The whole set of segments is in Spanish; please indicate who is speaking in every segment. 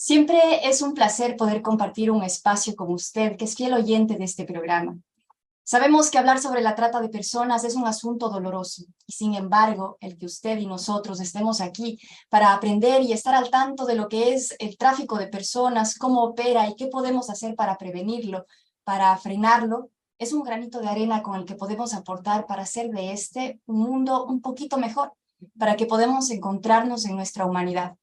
Speaker 1: Siempre es un placer poder compartir un espacio con usted, que es fiel oyente de este programa. Sabemos que hablar sobre la trata de personas es un asunto doloroso, y sin embargo, el que usted y nosotros estemos aquí para aprender y estar al tanto de lo que es el tráfico de personas, cómo opera y qué podemos hacer para prevenirlo, para frenarlo, es un granito de arena con el que podemos aportar para hacer de este un mundo un poquito mejor, para que podamos encontrarnos en nuestra humanidad.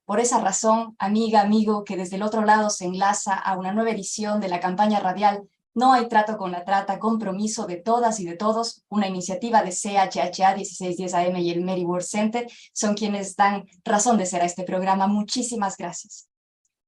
Speaker 1: Por esa razón, amiga, amigo, que desde el otro lado se enlaza a una nueva edición de la campaña radial No hay trato con la trata, compromiso de todas y de todos, una iniciativa de CHHA 1610 AM y el Mary Ward Center, son quienes dan razón de ser a este programa. Muchísimas gracias.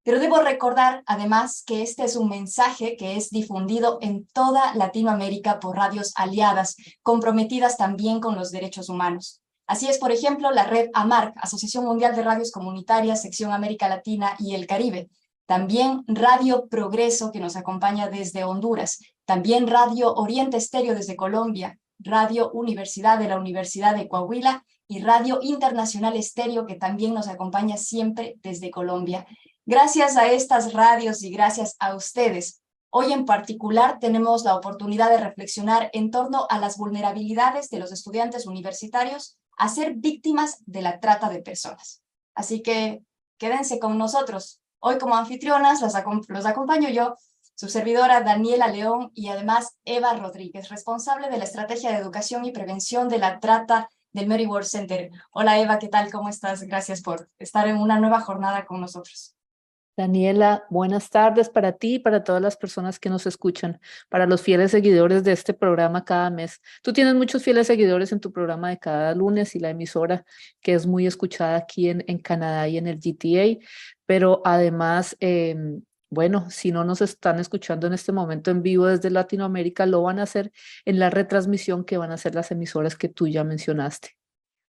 Speaker 1: Pero debo recordar, además, que este es un mensaje que es difundido en toda Latinoamérica por radios aliadas, comprometidas también con los derechos humanos. Así es, por ejemplo, la red AMARC, Asociación Mundial de Radios Comunitarias, sección América Latina y el Caribe. También Radio Progreso, que nos acompaña desde Honduras. También Radio Oriente Estéreo desde Colombia. Radio Universidad de la Universidad de Coahuila y Radio Internacional Estéreo, que también nos acompaña siempre desde Colombia. Gracias a estas radios y gracias a ustedes, hoy en particular tenemos la oportunidad de reflexionar en torno a las vulnerabilidades de los estudiantes universitarios a ser víctimas de la trata de personas. Así que quédense con nosotros. Hoy como anfitrionas los acompaño yo, su servidora Daniela León y además Eva Rodríguez, responsable de la Estrategia de Educación y Prevención de la Trata del Mary Ward Center. Hola Eva, ¿qué tal? ¿Cómo estás? Gracias por estar en una nueva jornada con nosotros.
Speaker 2: Daniela, buenas tardes para ti y para todas las personas que nos escuchan, para los fieles seguidores de este programa cada mes. Tú tienes muchos fieles seguidores en tu programa de cada lunes y la emisora que es muy escuchada aquí en Canadá y en el GTA, pero además, bueno, si no nos están escuchando en este momento en vivo desde Latinoamérica, lo van a hacer en la retransmisión que van a hacer las emisoras que tú ya mencionaste.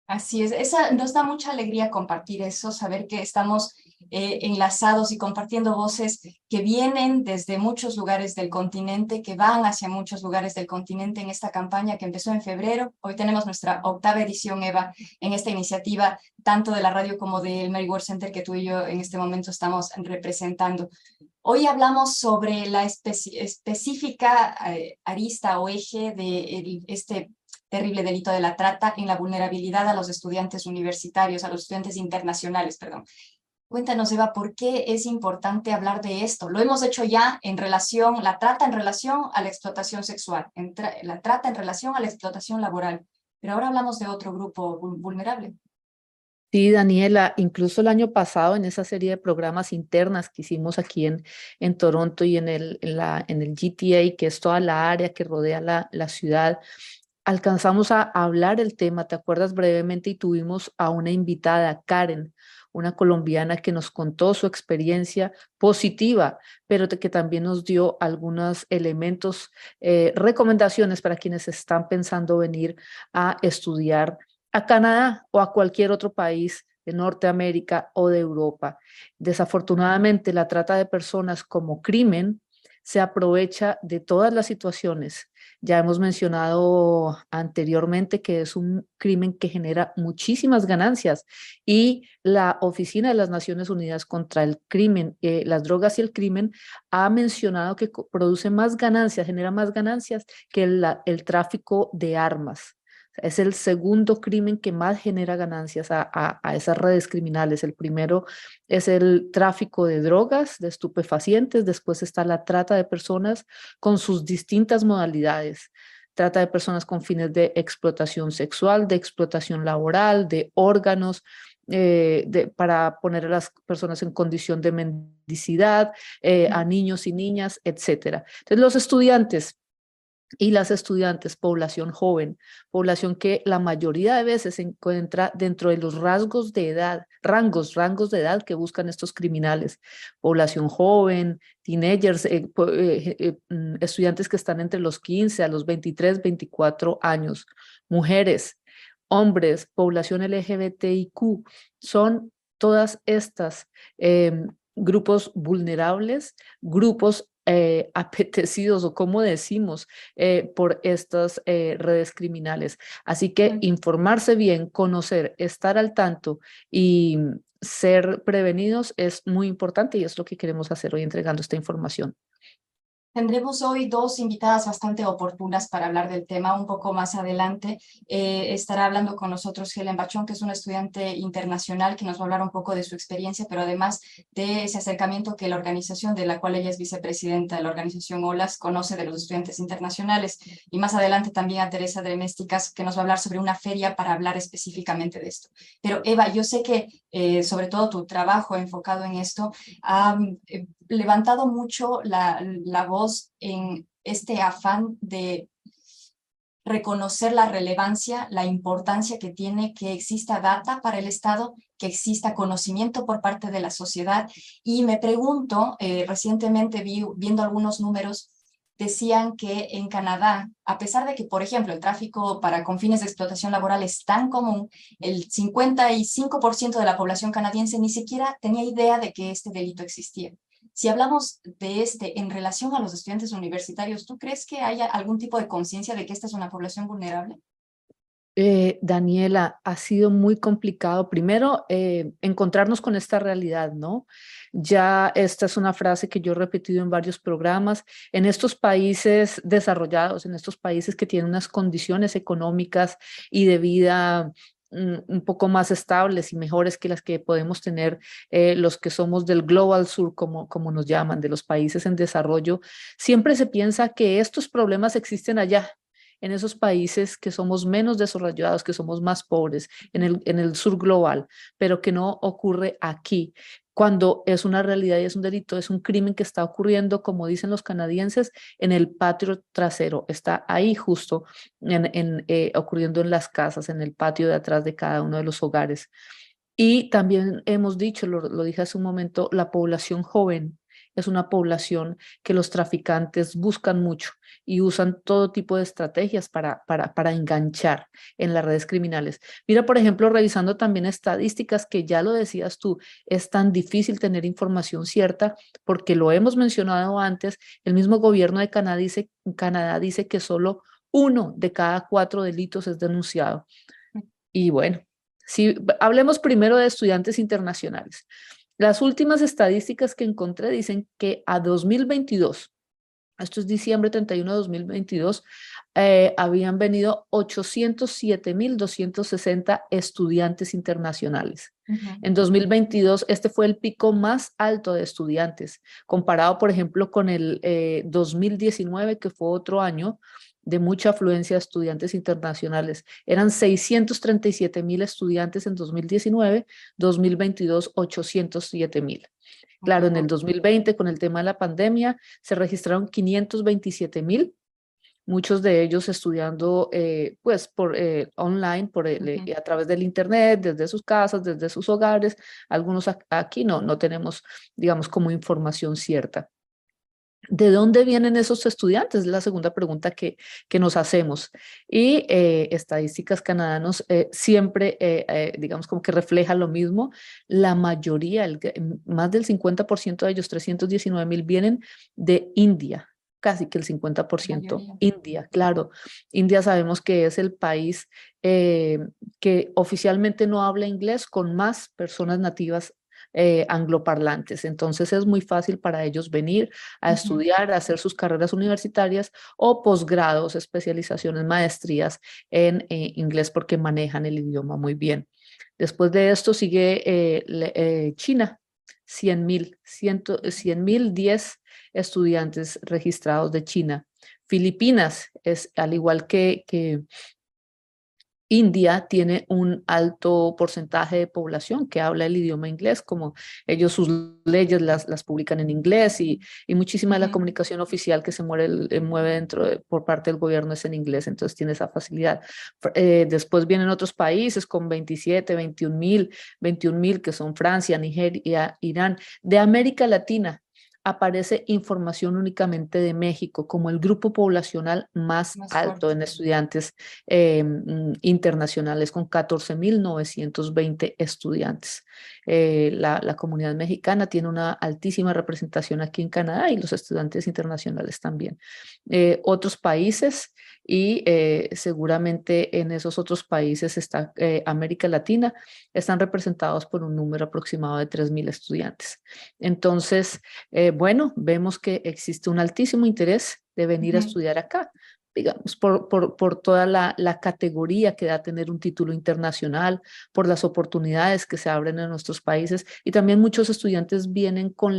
Speaker 1: Así es, nos da mucha alegría compartir eso, saber que estamos enlazados y compartiendo voces que vienen desde muchos lugares del continente, que van hacia muchos lugares del continente en esta campaña que empezó en febrero. Hoy tenemos nuestra 8ª edición, Eva, en esta iniciativa, tanto de la radio como del Mary Ward Center que tú y yo en este momento estamos representando. Hoy hablamos sobre la específica arista o eje de este terrible delito de la trata en la vulnerabilidad a los estudiantes universitarios, a los estudiantes internacionales, perdón. Cuéntanos, Eva, ¿por qué es importante hablar de esto? Lo hemos hecho ya en relación, la trata en relación a la explotación sexual, la trata en relación a la explotación laboral, pero ahora hablamos de otro grupo vulnerable.
Speaker 2: Sí, Daniela, incluso el año pasado en esa serie de programas internas que hicimos aquí en Toronto y en el GTA, que es toda la área que rodea la ciudad, alcanzamos a hablar el tema, ¿te acuerdas brevemente? Y tuvimos a una invitada, Karen, una colombiana que nos contó su experiencia positiva, pero que también nos dio algunos elementos, recomendaciones para quienes están pensando venir a estudiar a Canadá o a cualquier otro país de Norteamérica o de Europa. Desafortunadamente, la trata de personas como crimen se aprovecha de todas las situaciones. Ya hemos mencionado anteriormente que es un crimen que genera muchísimas ganancias y la Oficina de las Naciones Unidas contra el Crimen, las drogas y el crimen ha mencionado que produce más ganancias, genera más ganancias que el tráfico de armas. Es el segundo crimen que más genera ganancias a esas redes criminales. El primero es el tráfico de drogas, de estupefacientes, después está la trata de personas con sus distintas modalidades. Trata de personas con fines de explotación sexual, de explotación laboral, de órganos, para poner a las personas en condición de mendicidad, a niños y niñas, etcétera. Entonces, los estudiantes y las estudiantes, población joven, población que la mayoría de veces se encuentra dentro de los rasgos de edad, rangos de edad que buscan estos criminales. Población joven, teenagers, estudiantes que están entre los 15 a los 23, 24 años, mujeres, hombres, población LGBTIQ, son todas estas grupos vulnerables, grupos apetecidos o como decimos por estas redes criminales. Así que informarse bien, conocer, estar al tanto y ser prevenidos es muy importante y es lo que queremos hacer hoy entregando esta información.
Speaker 1: Tendremos hoy dos invitadas bastante oportunas para hablar del tema un poco más adelante. Estará hablando con nosotros Helen Bachón, que es una estudiante internacional que nos va a hablar un poco de su experiencia, pero además de ese acercamiento que la organización de la cual ella es vicepresidenta, la organización OLAS, conoce de los estudiantes internacionales. Y más adelante también a Teresa Dremésticas, que nos va a hablar sobre una feria para hablar específicamente de esto. Pero Eva, yo sé que sobre todo tu trabajo enfocado en esto ha levantado mucho la voz en este afán de reconocer la relevancia, la importancia que tiene que exista data para el Estado, que exista conocimiento por parte de la sociedad. Y me pregunto, recientemente viendo algunos números, decían que en Canadá, a pesar de que, por ejemplo, el tráfico con fines de explotación laboral es tan común, el 55% de la población canadiense ni siquiera tenía idea de que este delito existía. Si hablamos de en relación a los estudiantes universitarios, ¿tú crees que haya algún tipo de conciencia de que esta es una población vulnerable?
Speaker 2: Daniela, ha sido muy complicado. Primero, encontrarnos con esta realidad, ¿no? Ya esta es una frase que yo he repetido en varios programas. En estos países desarrollados, en estos países que tienen unas condiciones económicas y de vida un poco más estables y mejores que las que podemos tener los que somos del Global Sur, como nos llaman, de los países en desarrollo, siempre se piensa que estos problemas existen allá en esos países que somos menos desarrollados, que somos más pobres, en el sur global, pero que no ocurre aquí, cuando es una realidad y es un delito, es un crimen que está ocurriendo, como dicen los canadienses, en el patio trasero, está ahí justo ocurriendo en las casas, en el patio de atrás de cada uno de los hogares. Y también hemos dicho, lo dije hace un momento, la población joven es una población que los traficantes buscan mucho y usan todo tipo de estrategias para enganchar en las redes criminales. Mira, por ejemplo, revisando también estadísticas que ya lo decías tú, es tan difícil tener información cierta porque lo hemos mencionado antes, el mismo gobierno de Canadá dice que solo 1 de cada 4 delitos es denunciado. Y bueno, si hablemos primero de estudiantes internacionales. Las últimas estadísticas que encontré dicen que a 2022, esto es diciembre 31 de 2022, habían venido 807.260 estudiantes internacionales. En 2022, este fue el pico más alto de estudiantes, comparado, por ejemplo, con el 2019, que fue otro año de mucha afluencia de estudiantes internacionales. Eran 637.000 estudiantes en 2019, 2022 807.000. Claro, en el 2020, con el tema de la pandemia, se registraron 527.000, muchos de ellos estudiando pues por online, a través del internet, desde sus casas, desde sus hogares. Algunos aquí no tenemos, digamos, como información cierta. ¿De dónde vienen esos estudiantes? Es la segunda pregunta que nos hacemos. Y Estadísticas Canadanos siempre, digamos, como que refleja lo mismo. La mayoría, más del 50% de ellos, 319.000, vienen de India, casi que el 50%. India, claro. India sabemos que es el país que oficialmente no habla inglés con más personas nativas angloparlantes. Entonces es muy fácil para ellos venir a estudiar, a hacer sus carreras universitarias o posgrados, especializaciones, maestrías en inglés porque manejan el idioma muy bien. Después de esto sigue China, 100.000, 10 estudiantes registrados de China. Filipinas es al igual que India tiene un alto porcentaje de población que habla el idioma inglés, como ellos sus leyes las publican en inglés y muchísima de la comunicación oficial que se mueve por parte del gobierno es en inglés, entonces tiene esa facilidad. Después vienen otros países con 27, 21.000, que son Francia, Nigeria, Irán. De América Latina aparece información únicamente de México como el grupo poblacional más
Speaker 1: Más
Speaker 2: alto
Speaker 1: fuerte.
Speaker 2: en estudiantes internacionales, con 14.920 estudiantes. La comunidad mexicana tiene una altísima representación aquí en Canadá y los estudiantes internacionales también. Otros países y seguramente en esos otros países está América Latina, están representados por un número aproximado de 3.000 estudiantes. Entonces, bueno, vemos que existe un altísimo interés de venir a
Speaker 1: Ujú.
Speaker 2: estudiar acá, digamos, por toda la categoría que da tener un título internacional, por las oportunidades que se abren en nuestros países y también muchos estudiantes vienen con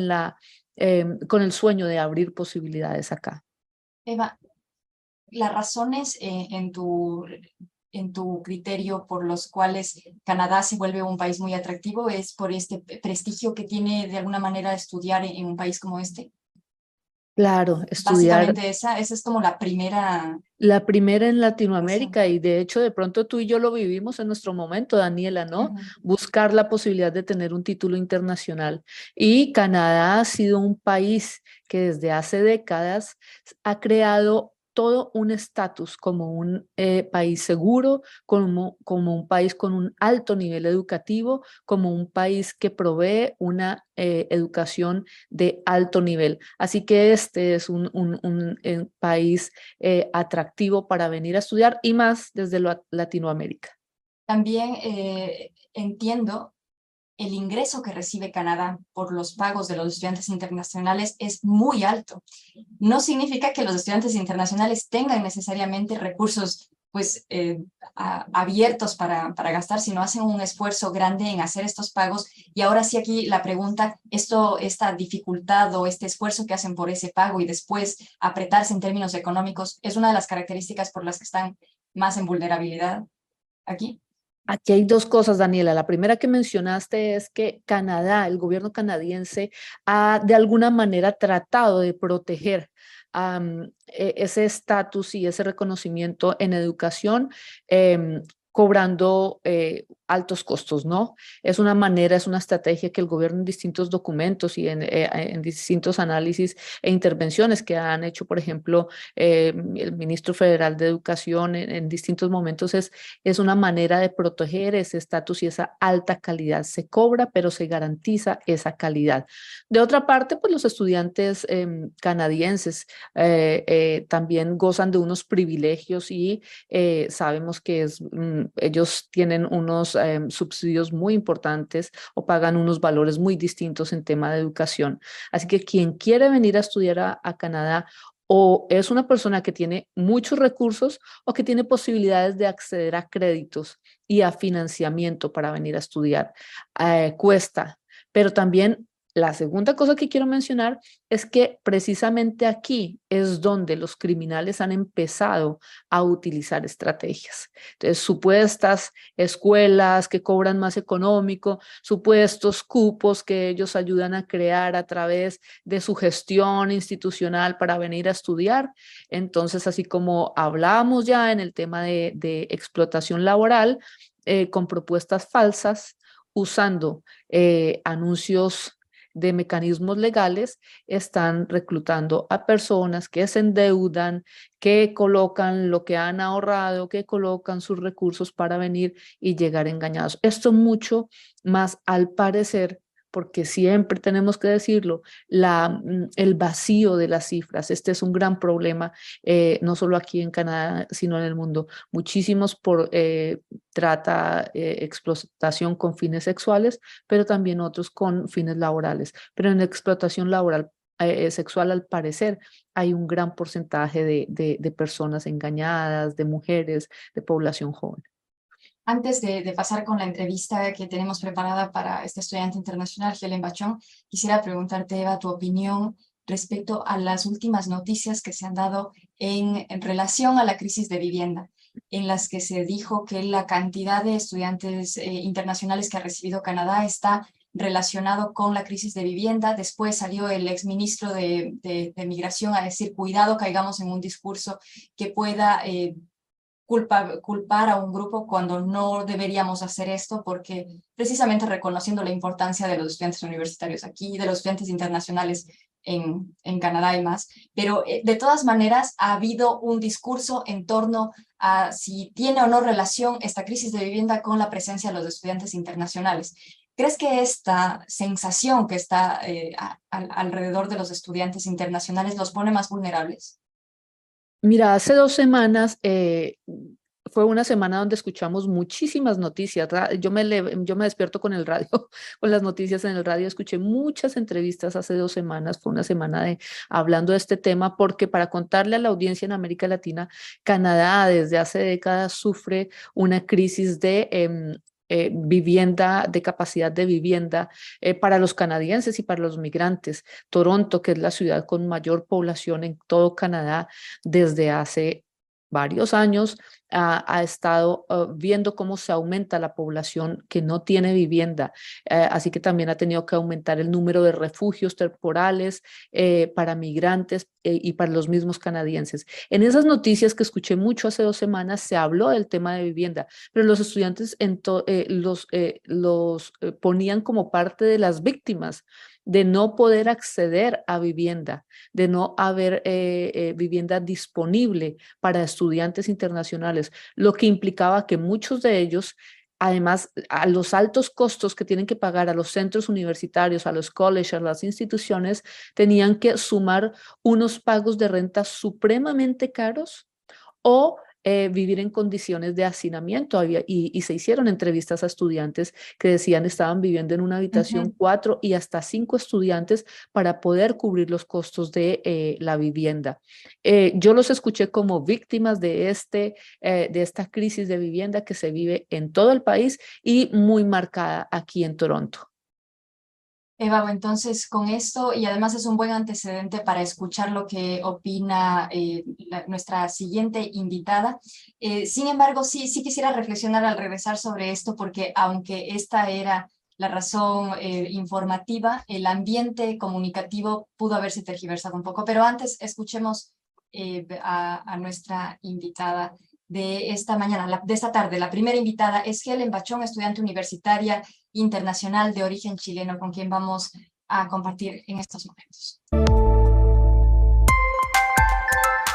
Speaker 2: el sueño de abrir posibilidades acá.
Speaker 1: Eva, las razones en tu criterio por los cuales Canadá se vuelve un país muy atractivo es por este prestigio que tiene de alguna manera estudiar en un país como este.
Speaker 2: Claro, estudiar
Speaker 1: Básicamente esa es como la primera
Speaker 2: la primera en
Speaker 1: razón.
Speaker 2: Latinoamérica y de hecho de pronto tú y yo lo vivimos en nuestro momento, Daniela, ¿no?
Speaker 1: Ujú.
Speaker 2: Buscar la posibilidad de tener un título internacional. Y Canadá ha sido un país que desde hace décadas ha creado todo un estatus como un país seguro, como un país con un alto nivel educativo, como un país que provee una educación de alto nivel. Así que este es un país atractivo para venir a estudiar y más desde Latinoamérica.
Speaker 1: También entiendo el ingreso que recibe Canadá por los pagos de los estudiantes internacionales es muy alto. No significa que los estudiantes internacionales tengan necesariamente recursos pues abiertos para gastar, sino hacen un esfuerzo grande en hacer estos pagos. Y ahora sí aquí la pregunta, esta dificultad o este esfuerzo que hacen por ese pago y después apretarse en términos económicos, ¿es una de las características por las que están más en vulnerabilidad aquí?
Speaker 2: Aquí hay dos cosas, Daniela. La primera que mencionaste es que Canadá, el gobierno canadiense, ha de alguna manera tratado de proteger ese estatus y ese reconocimiento en educación, cobrando altos costos, ¿no? Es una manera, es una estrategia que el gobierno en distintos documentos y en distintos análisis e intervenciones que han hecho, por ejemplo, el ministro federal de Educación en distintos momentos es una manera de proteger ese estatus y esa alta calidad. Se cobra, pero se garantiza esa calidad. De otra parte, pues los estudiantes canadienses también gozan de unos privilegios y sabemos que ellos tienen unos subsidios muy importantes o pagan unos valores muy distintos en tema de educación. Así que quien quiere venir a estudiar a Canadá o es una persona que tiene muchos recursos o que tiene posibilidades de acceder a créditos y a financiamiento para venir a estudiar. Cuesta, pero también la segunda cosa que quiero mencionar es que precisamente aquí es donde los criminales han empezado a utilizar estrategias. Entonces, supuestas escuelas que cobran más económico, supuestos cupos que ellos ayudan a crear a través de su gestión institucional para venir a estudiar. Entonces, así como hablamos ya en el tema de explotación laboral, con propuestas falsas, usando anuncios de mecanismos legales, están reclutando a personas que se endeudan, que colocan lo que han ahorrado, que colocan sus recursos para venir y llegar engañados. Esto mucho más al parecer, porque siempre tenemos que decirlo, el vacío de las cifras. Este es un gran problema, no solo aquí en Canadá, sino en el mundo. Muchísimos por trata, explotación con fines sexuales, pero también otros con fines laborales. Pero en la explotación laboral sexual, al parecer, hay un gran porcentaje de personas engañadas, de mujeres, de población joven.
Speaker 1: Antes de pasar con la entrevista que tenemos preparada para este estudiante internacional, Helen Bachón, quisiera preguntarte, Eva, tu opinión respecto a las últimas noticias que se han dado en relación a la crisis de vivienda, en las que se dijo que la cantidad de estudiantes internacionales que ha recibido Canadá está relacionado con la crisis de vivienda. Después salió el exministro de Migración a decir, cuidado, caigamos en un discurso que pueda culpar a un grupo cuando no deberíamos hacer esto, porque precisamente reconociendo la importancia de los estudiantes universitarios aquí, de los estudiantes internacionales, en Canadá y más, pero de todas maneras ha habido un discurso en torno a si tiene o no relación esta crisis de vivienda con la presencia de los estudiantes internacionales. ¿Crees que esta sensación que está alrededor de los estudiantes internacionales los pone más vulnerables?
Speaker 2: Mira, hace 2 semanas fue una semana donde escuchamos muchísimas noticias. Yo me despierto con el radio, con las noticias en el radio. Escuché muchas entrevistas hace 2 semanas. Fue una semana de hablando de este tema porque para contarle a la audiencia en América Latina, Canadá desde hace décadas sufre una crisis de vivienda, de capacidad de vivienda para los canadienses y para los migrantes. Toronto, que es la ciudad con mayor población en todo Canadá, desde hace varios años ha estado viendo cómo se aumenta la población que no tiene vivienda, así que también ha tenido que aumentar el número de refugios temporales para migrantes y para los mismos canadienses. En esas noticias que escuché mucho hace 2 semanas se habló del tema de vivienda, pero los estudiantes los ponían como parte de las víctimas de no poder acceder a vivienda, de no haber vivienda disponible para estudiantes internacionales, lo que implicaba que muchos de ellos, además a los altos costos que tienen que pagar a los centros universitarios, a los colleges, a las instituciones, tenían que sumar unos pagos de renta supremamente caros o vivir en condiciones de hacinamiento. Y se hicieron entrevistas a estudiantes que decían estaban viviendo en una habitación 4 y hasta 5 estudiantes para poder cubrir los costos de la vivienda. Yo los escuché como víctimas de esta crisis de vivienda que se vive en todo el país y muy marcada aquí en Toronto.
Speaker 1: Eva, entonces con esto, y además es un buen antecedente para escuchar lo que opina nuestra siguiente invitada. Sin embargo, sí quisiera reflexionar al regresar sobre esto, porque aunque esta era la razón informativa, el ambiente comunicativo pudo haberse tergiversado un poco. Pero antes escuchemos a nuestra invitada de esta mañana, de esta tarde. La primera invitada es Helen Bachón, estudiante universitaria internacional de origen chileno, con quien vamos a compartir en estos momentos.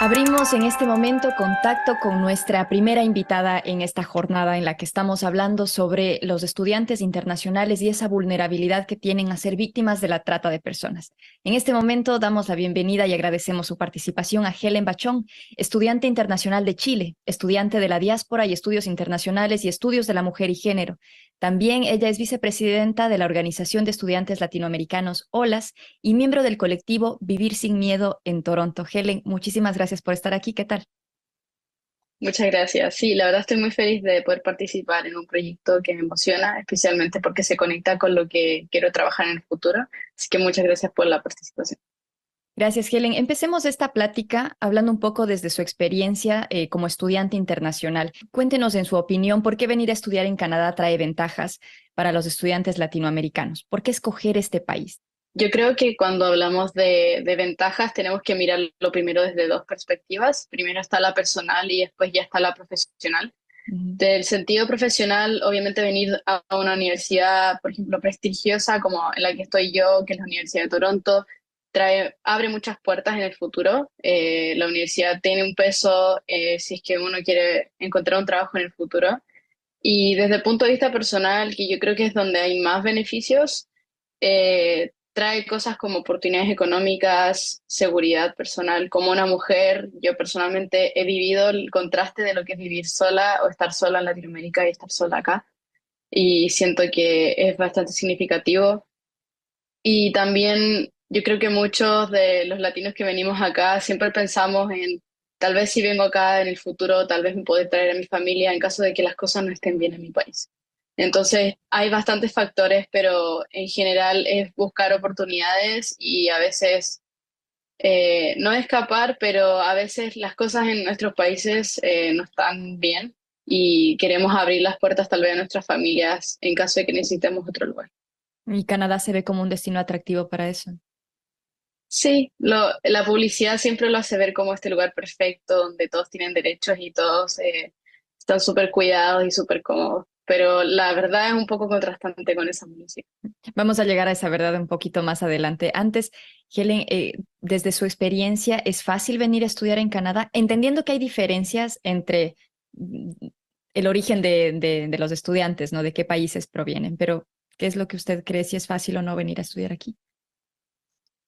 Speaker 1: Abrimos en este momento contacto con nuestra primera invitada en esta jornada en la que estamos hablando sobre los estudiantes internacionales y esa vulnerabilidad que tienen a ser víctimas de la trata de personas. En este momento damos la bienvenida y agradecemos su participación a Helen Bachón, estudiante internacional de Chile, estudiante de la diáspora y estudios internacionales y estudios de la mujer y género. También ella es vicepresidenta de la Organización de Estudiantes Latinoamericanos, OLAS, y miembro del colectivo Vivir Sin Miedo en Toronto. Helen, muchísimas gracias por estar aquí. ¿Qué tal?
Speaker 3: Muchas gracias. Sí, la verdad estoy muy feliz de poder participar en un proyecto que me emociona, especialmente porque se conecta con lo que quiero trabajar en el futuro. Así que muchas gracias por la participación.
Speaker 1: Gracias, Helen. Empecemos esta plática hablando un poco desde su experiencia como estudiante internacional. Cuéntenos, en su opinión, ¿por qué venir a estudiar en Canadá trae ventajas para los estudiantes latinoamericanos? ¿Por qué escoger este país?
Speaker 3: Yo creo que cuando hablamos de ventajas tenemos que mirarlo primero desde dos perspectivas. Primero está la personal y después ya está la profesional. Del sentido profesional, obviamente venir a una universidad, por ejemplo, prestigiosa como en la que estoy yo, que es la Universidad de Toronto, abre muchas puertas en el futuro. La universidad tiene un peso si es que uno quiere encontrar un trabajo en el futuro. Y desde el punto de vista personal, que yo creo que es donde hay más beneficios, trae cosas como oportunidades económicas, seguridad personal. Como una mujer, yo personalmente he vivido el contraste de lo que es vivir sola o estar sola en Latinoamérica y estar sola acá. Y siento que es bastante significativo. Y también yo creo que muchos de los latinos que venimos acá siempre pensamos en, tal vez si vengo acá en el futuro, tal vez me puedo traer a mi familia en caso de que las cosas no estén bien en mi país. Entonces, hay bastantes factores, pero en general es buscar oportunidades y a veces no escapar, pero a veces las cosas en nuestros países no están bien y queremos abrir las puertas tal vez a nuestras familias en caso de que necesitemos otro lugar.
Speaker 1: Y Canadá se ve como un destino atractivo para eso.
Speaker 3: Sí, la publicidad siempre lo hace ver como este lugar perfecto donde todos tienen derechos y todos están súper cuidados y súper cómodos. pero la verdad es un poco contrastante con esa música.
Speaker 4: Vamos a llegar a esa verdad un poquito más adelante. Antes, Helen, desde su experiencia, ¿es fácil venir a estudiar en Canadá? Entendiendo que hay diferencias entre el origen de los estudiantes, ¿no? De qué países provienen, pero ¿qué es lo que usted cree si es fácil o no venir a estudiar aquí?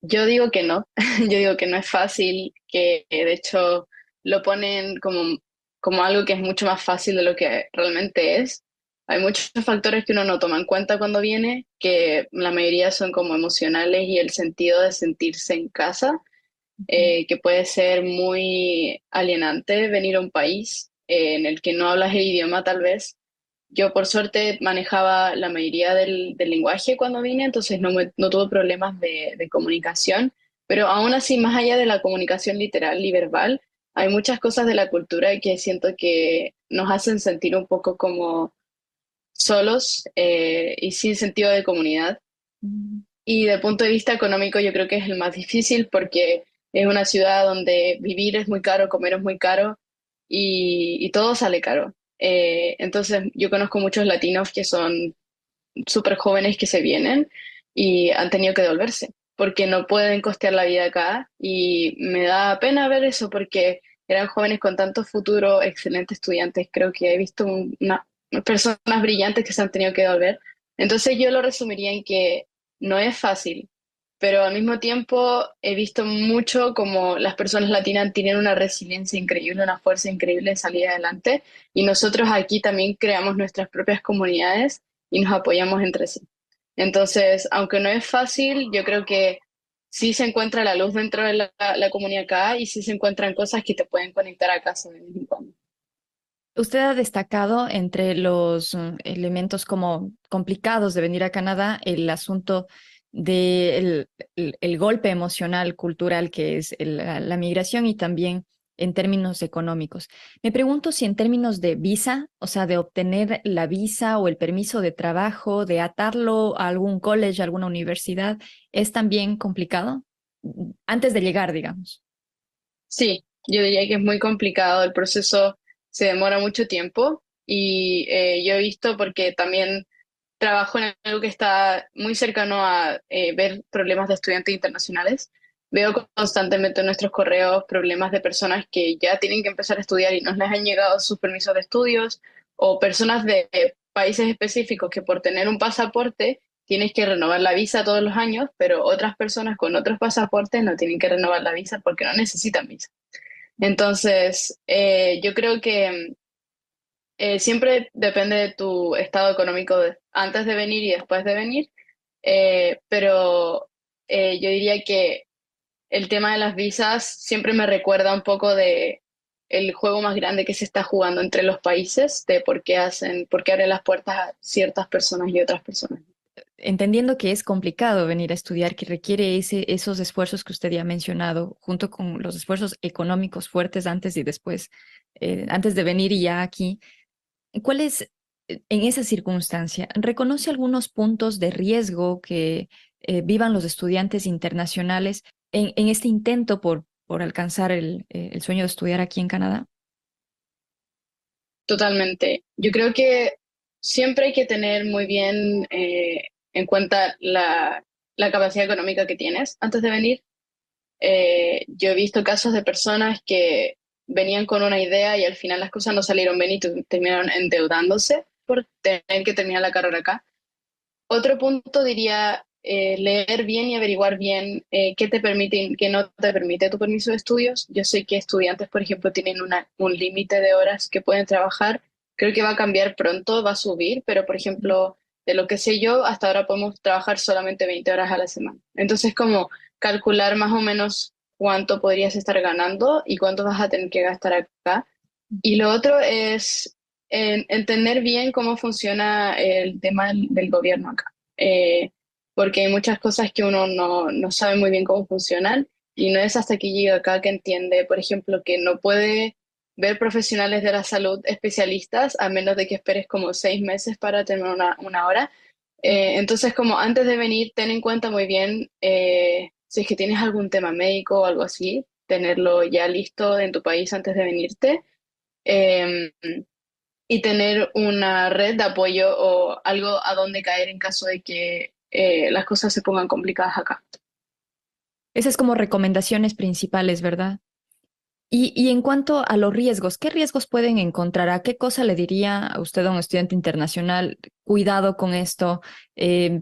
Speaker 3: Yo digo que no, yo digo que no es fácil, que de hecho lo ponen como algo que es mucho más fácil de lo que realmente es. Hay muchos factores que uno no toma en cuenta cuando viene, que la mayoría son como emocionales y el sentido de sentirse en casa, que puede ser muy alienante venir a un país en el que no hablas el idioma tal vez. Yo por suerte manejaba la mayoría del lenguaje cuando vine, entonces no tuve problemas de comunicación, pero aún así, más allá de la comunicación literal y verbal, hay muchas cosas de la cultura que siento que nos hacen sentir un poco como solos y sin sentido de comunidad.
Speaker 4: Mm.
Speaker 3: Y del punto de vista económico yo creo que es el más difícil porque es una ciudad donde vivir es muy caro, comer es muy caro y todo sale caro. Entonces yo conozco muchos latinos que son súper jóvenes que se vienen y han tenido que devolverse porque no pueden costear la vida acá y me da pena ver eso porque eran jóvenes con tanto futuro, excelentes estudiantes. Creo que he visto personas brillantes que se han tenido que devolver. Entonces yo lo resumiría en que no es fácil, pero al mismo tiempo he visto mucho como las personas latinas tienen una resiliencia increíble, una fuerza increíble de salir adelante y nosotros aquí también creamos nuestras propias comunidades y nos apoyamos entre sí. Entonces, aunque no es fácil, yo creo que sí se encuentra la luz dentro de la comunidad acá y sí se encuentran cosas que te pueden conectar a casa de vez en cuando.
Speaker 4: Usted ha destacado entre los elementos como complicados de venir a Canadá el asunto del el golpe emocional, cultural que es la migración y también en términos económicos. Me pregunto si en términos de visa, o sea, de obtener la visa o el permiso de trabajo, de atarlo a algún college, a alguna universidad, es también complicado antes de llegar, digamos.
Speaker 3: Sí, yo diría que es muy complicado, el proceso se demora mucho tiempo y yo he visto porque también trabajo en algo que está muy cercano a ver problemas de estudiantes internacionales. Veo constantemente en nuestros correos problemas de personas que ya tienen que empezar a estudiar y no les han llegado sus permisos de estudios, o personas de países específicos que por tener un pasaporte tienes que renovar la visa todos los años, pero otras personas con otros pasaportes no tienen que renovar la visa porque no necesitan visa. Entonces, yo creo que siempre depende de tu estado económico antes de venir y después de venir, pero yo diría que el tema de las visas siempre me recuerda un poco de el juego más grande que se está jugando entre los países, de por qué abren las puertas a ciertas personas y otras personas.
Speaker 4: Entendiendo que es complicado venir a estudiar, que requiere esos esfuerzos que usted ya ha mencionado, junto con los esfuerzos económicos fuertes antes y después, antes de venir y ya aquí, ¿cuál es, en esa circunstancia, reconoce algunos puntos de riesgo que vivan los estudiantes internacionales en este intento por alcanzar el sueño de estudiar aquí en Canadá?
Speaker 3: Totalmente. Yo creo que siempre hay que tener muy bien en cuenta la capacidad económica que tienes antes de venir. Yo he visto casos de personas que venían con una idea y al final las cosas no salieron bien y terminaron endeudándose por tener que terminar la carrera acá. Otro punto diría leer bien y averiguar bien qué te permite y qué no te permite tu permiso de estudios. Yo sé que estudiantes, por ejemplo, tienen un límite de horas que pueden trabajar. Creo que va a cambiar pronto, va a subir, pero por ejemplo, de lo que sé yo, hasta ahora podemos trabajar solamente 20 horas a la semana. Entonces, como calcular más o menos cuánto podrías estar ganando y cuánto vas a tener que gastar acá. Y lo otro es entender bien cómo funciona el tema del gobierno acá. Porque hay muchas cosas que uno no sabe muy bien cómo funcionan y no es hasta que llega acá que entiende, por ejemplo, que no puede ver profesionales de la salud especialistas a menos de que esperes como 6 meses para tener una hora. Entonces, como antes de venir, ten en cuenta muy bien si es que tienes algún tema médico o algo así, tenerlo ya listo en tu país antes de venirte. Eh, y tener una red de apoyo o algo a donde caer en caso de que las cosas se pongan complicadas acá.
Speaker 4: Esas como recomendaciones principales, ¿verdad? Y en cuanto a los riesgos, ¿qué riesgos pueden encontrar? ¿A qué cosa le diría a usted a un estudiante internacional? Cuidado con esto,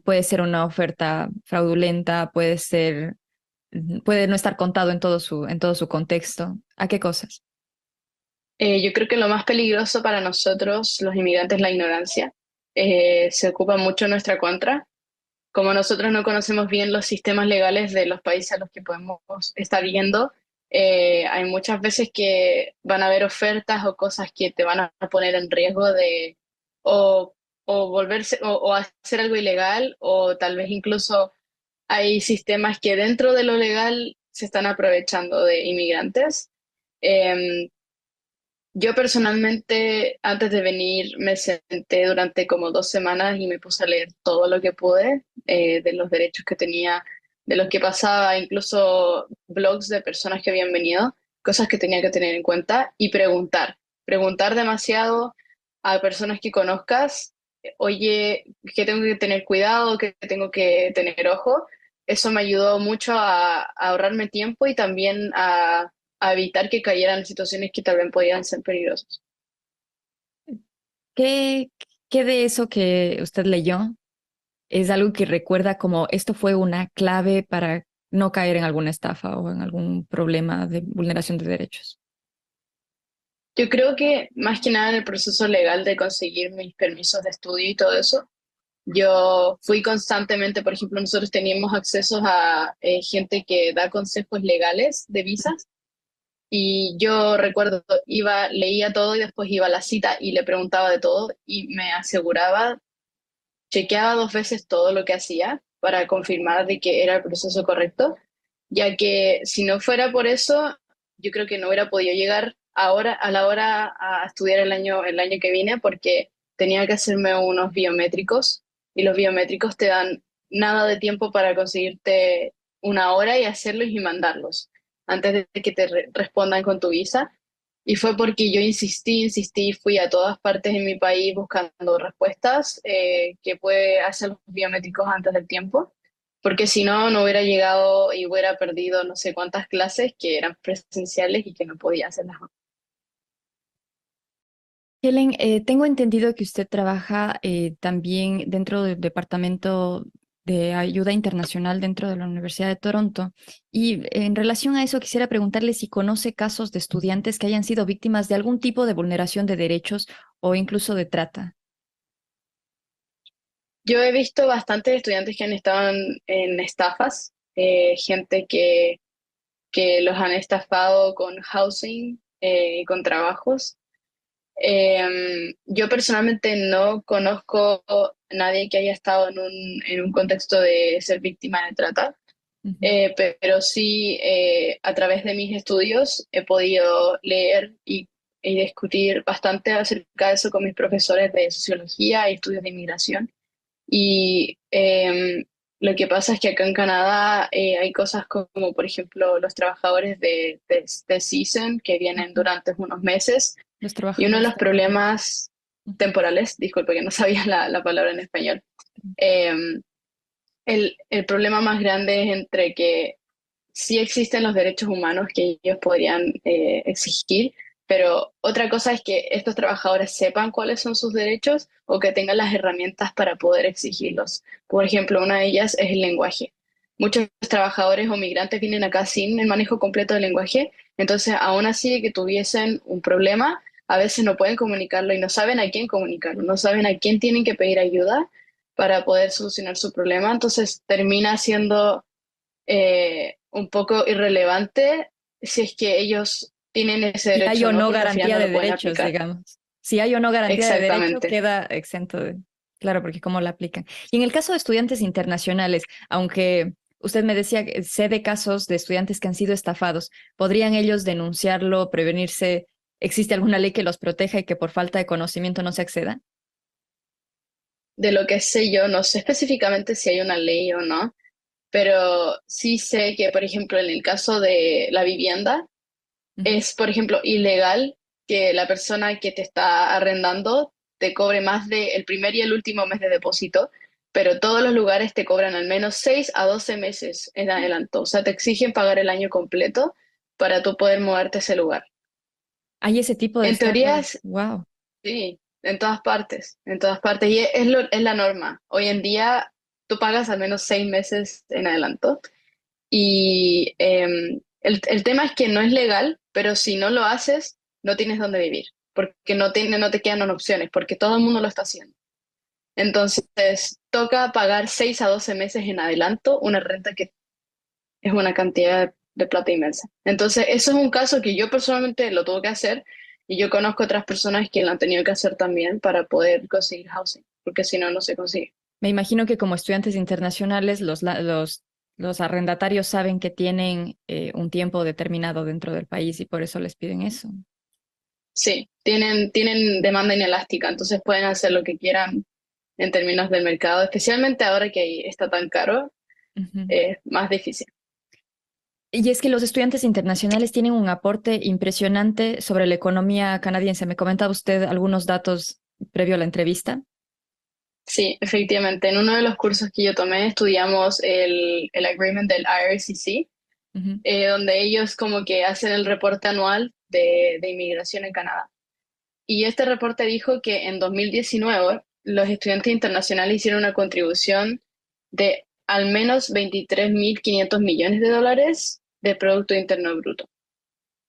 Speaker 4: puede ser una oferta fraudulenta, puede no estar contado en todo su contexto. ¿A qué cosas?
Speaker 3: Yo creo que lo más peligroso para nosotros, los inmigrantes, es la ignorancia. Se ocupa mucho en nuestra contra. Como nosotros no conocemos bien los sistemas legales de los países a los que podemos estar yendo, hay muchas veces que van a haber ofertas o cosas que te van a poner en riesgo de o, o volverse o hacer algo ilegal, o tal vez incluso hay sistemas que dentro de lo legal se están aprovechando de inmigrantes. Em, yo personalmente, antes de venir, me senté durante como 2 semanas y me puse a leer todo lo que pude, de los derechos que tenía, de lo que pasaba, incluso blogs de personas que habían venido, cosas que tenía que tener en cuenta y preguntar demasiado a personas que conozcas, oye, que tengo que tener cuidado, que tengo que tener ojo. Eso me ayudó mucho a ahorrarme tiempo y también a evitar que cayeran en situaciones que tal vez podían ser peligrosas.
Speaker 4: ¿Qué, qué de eso que usted leyó es algo que recuerda como esto fue una clave para no caer en alguna estafa o en algún problema de vulneración de derechos?
Speaker 3: Yo creo que más que nada en el proceso legal de conseguir mis permisos de estudio y todo eso, yo fui constantemente, por ejemplo, nosotros teníamos acceso a gente que da consejos legales de visas. Y yo recuerdo, leía todo y después iba a la cita y le preguntaba de todo y me aseguraba, chequeaba 2 veces todo lo que hacía para confirmar de que era el proceso correcto, ya que si no fuera por eso, yo creo que no hubiera podido llegar ahora a la hora a estudiar el año que viene, porque tenía que hacerme unos biométricos y los biométricos te dan nada de tiempo para conseguirte una hora y hacerlos y mandarlos antes de que te respondan con tu visa. Y fue porque yo insistí, fui a todas partes en mi país buscando respuestas, que puede hacer los biométricos antes del tiempo, porque si no, no hubiera llegado y hubiera perdido no sé cuántas clases que eran presenciales y que no podía hacerlas.
Speaker 4: Helen, tengo entendido que usted trabaja también dentro del Departamento de Ayuda Internacional dentro de la Universidad de Toronto. Y en relación a eso, quisiera preguntarle si conoce casos de estudiantes que hayan sido víctimas de algún tipo de vulneración de derechos o incluso de trata.
Speaker 3: Yo he visto bastantes estudiantes que han estado en estafas, gente que los han estafado con housing, con trabajos. Yo personalmente no conozco a nadie que haya estado en un contexto de ser víctima de trata,
Speaker 4: Ujú.
Speaker 3: pero sí, a través de mis estudios he podido leer y discutir bastante acerca de eso con mis profesores de sociología y estudios de inmigración. Y lo que pasa es que acá en Canadá hay cosas como, por ejemplo, los trabajadores de season que vienen
Speaker 4: Ujú.
Speaker 3: durante unos meses,
Speaker 4: Los
Speaker 3: y uno de
Speaker 4: trabajadores
Speaker 3: los
Speaker 4: temporales.
Speaker 3: problemas
Speaker 4: Ujú.
Speaker 3: temporales, disculpe que no sabía la palabra en español, eh, el problema más grande es entre que sí existen los derechos humanos que ellos podrían exigir, pero otra cosa es que estos trabajadores sepan cuáles son sus derechos o que tengan las herramientas para poder exigirlos. Por ejemplo, una de ellas es el lenguaje. Muchos trabajadores o migrantes vienen acá sin el manejo completo del lenguaje, entonces aún así que tuviesen un problema, a veces no pueden comunicarlo y no saben a quién comunicarlo, no saben a quién tienen que pedir ayuda para poder solucionar su problema, entonces termina siendo un poco irrelevante si es que ellos tienen ese
Speaker 4: Si hay
Speaker 3: derecho o
Speaker 4: o
Speaker 3: no,
Speaker 4: no
Speaker 3: porque al final
Speaker 4: garantía
Speaker 3: no
Speaker 4: de
Speaker 3: lo pueden
Speaker 4: derechos,
Speaker 3: aplicar.
Speaker 4: digamos. Si hay o no garantía de derechos,
Speaker 3: Exactamente.
Speaker 4: queda exento de... Claro, porque cómo la aplican. Y en el caso de estudiantes internacionales, aunque usted me decía que sé de casos de estudiantes que han sido estafados, ¿podrían ellos denunciarlo, prevenirse? ¿Existe alguna ley que los proteja y que por falta de conocimiento no se acceda?
Speaker 3: De lo que sé yo, no sé específicamente si hay una ley o no, pero sí sé que, por ejemplo, en el caso de la vivienda,
Speaker 4: Ujú.
Speaker 3: es, por ejemplo, ilegal que la persona que te está arrendando te cobre más del primer y el último mes de depósito, pero todos los lugares te cobran al menos 6 a 12 meses en adelanto. O sea, te exigen pagar el año completo para tú poder moverte a ese lugar.
Speaker 4: Hay ese tipo de
Speaker 3: En teoría,
Speaker 4: estafas. Wow.
Speaker 3: sí, en todas partes, en todas partes. Y es la norma. Hoy en día tú pagas al menos 6 meses en adelanto. Y el tema es que no es legal, pero si no lo haces, no tienes dónde vivir, porque no te quedan opciones, porque todo el mundo lo está haciendo. Entonces, toca pagar 6 a 12 meses en adelanto una renta que es una cantidad de plata inmensa. Entonces, eso es un caso que yo personalmente lo tuve que hacer y yo conozco otras personas que lo han tenido que hacer también para poder conseguir housing, porque si no, no se consigue.
Speaker 4: Me imagino que como estudiantes internacionales, los arrendatarios saben que tienen un tiempo determinado dentro del país y por eso les piden eso.
Speaker 3: Sí, tienen demanda inelástica, entonces pueden hacer lo que quieran en términos del mercado, especialmente ahora que está tan caro,
Speaker 4: Ujú.
Speaker 3: es más difícil.
Speaker 4: Y es que los estudiantes internacionales tienen un aporte impresionante sobre la economía canadiense. Me comentaba usted algunos datos previo a la entrevista.
Speaker 3: Sí, efectivamente, en uno de los cursos que yo tomé estudiamos el agreement del IRCC,
Speaker 4: Ujú.
Speaker 3: donde ellos como que hacen el reporte anual de inmigración en Canadá. Y este reporte dijo que en 2019 los estudiantes internacionales hicieron una contribución de al menos 23.500 millones de dólares de Producto Interno Bruto.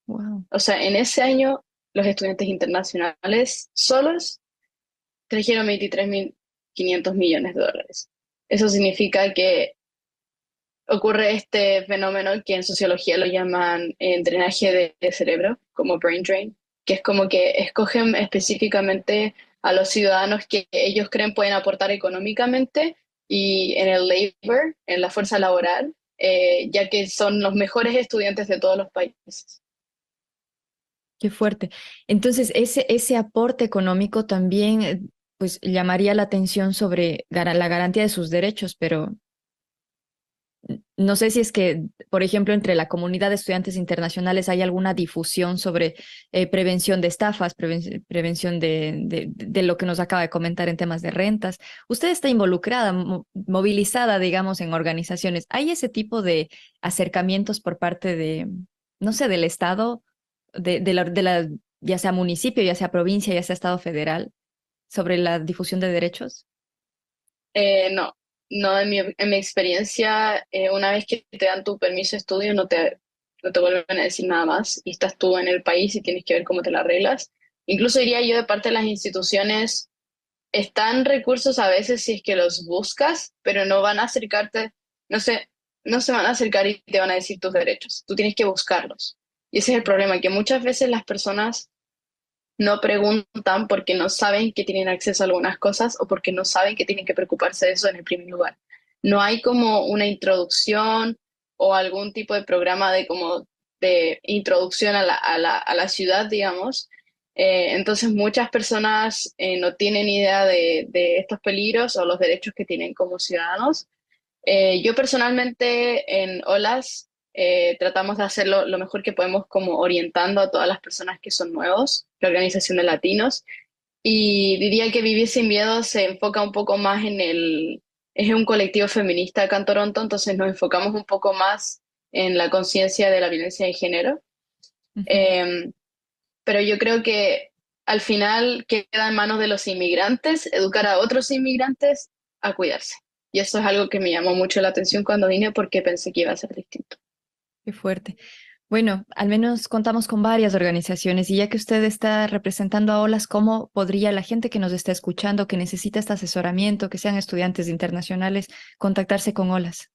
Speaker 4: Wow.
Speaker 3: O sea, en ese año los estudiantes internacionales solos trajeron 23.500 millones de dólares. Eso significa que ocurre este fenómeno que en sociología lo llaman drenaje de cerebro, como brain drain, que es como que escogen específicamente a los ciudadanos que ellos creen pueden aportar económicamente y en el labor, en la fuerza laboral, ya que son los mejores estudiantes de todos los países.
Speaker 4: Qué fuerte. Entonces, ese aporte económico también, pues, llamaría la atención sobre la garantía de sus derechos, pero no sé si es que, por ejemplo, entre la comunidad de estudiantes internacionales hay alguna difusión sobre prevención de estafas, prevención de lo que nos acaba de comentar en temas de rentas. Usted está involucrada, movilizada, digamos, en organizaciones. ¿Hay ese tipo de acercamientos por parte de, no sé, del Estado, ya sea municipio, ya sea provincia, ya sea Estado federal, sobre la difusión de derechos?
Speaker 3: No, no en mi experiencia, una vez que te dan tu permiso de estudio, no te vuelven a decir nada más y estás tú en el país y tienes que ver cómo te la arreglas. Incluso diría yo de parte de las instituciones, están recursos a veces si es que los buscas, pero no van a acercarte, no sé, no se van a acercar y te van a decir tus derechos. Tú tienes que buscarlos. Y ese es el problema, que muchas veces las personas no preguntan porque no saben que tienen acceso a algunas cosas o porque no saben que tienen que preocuparse de eso en el primer lugar. No hay como una introducción o algún tipo de programa de introducción a la ciudad, digamos. Entonces muchas personas no tienen idea de estos peligros o los derechos que tienen como ciudadanos. Yo personalmente en Olas tratamos de hacerlo lo mejor que podemos como orientando a todas las personas que son nuevos, la organización de latinos, y diría que Vivir sin Miedo se enfoca un poco más es un colectivo feminista acá en Toronto, entonces nos enfocamos un poco más en la conciencia de la violencia de género.
Speaker 4: Ujú.
Speaker 3: Eh, pero yo creo que al final queda en manos de los inmigrantes educar a otros inmigrantes a cuidarse. Y eso es algo que me llamó mucho la atención cuando vine porque pensé que iba a ser distinto.
Speaker 4: Qué fuerte. Bueno, al menos contamos con varias organizaciones y ya que usted está representando a OLAS, ¿cómo podría la gente que nos está escuchando, que necesita este asesoramiento, que sean estudiantes internacionales, contactarse con OLAS?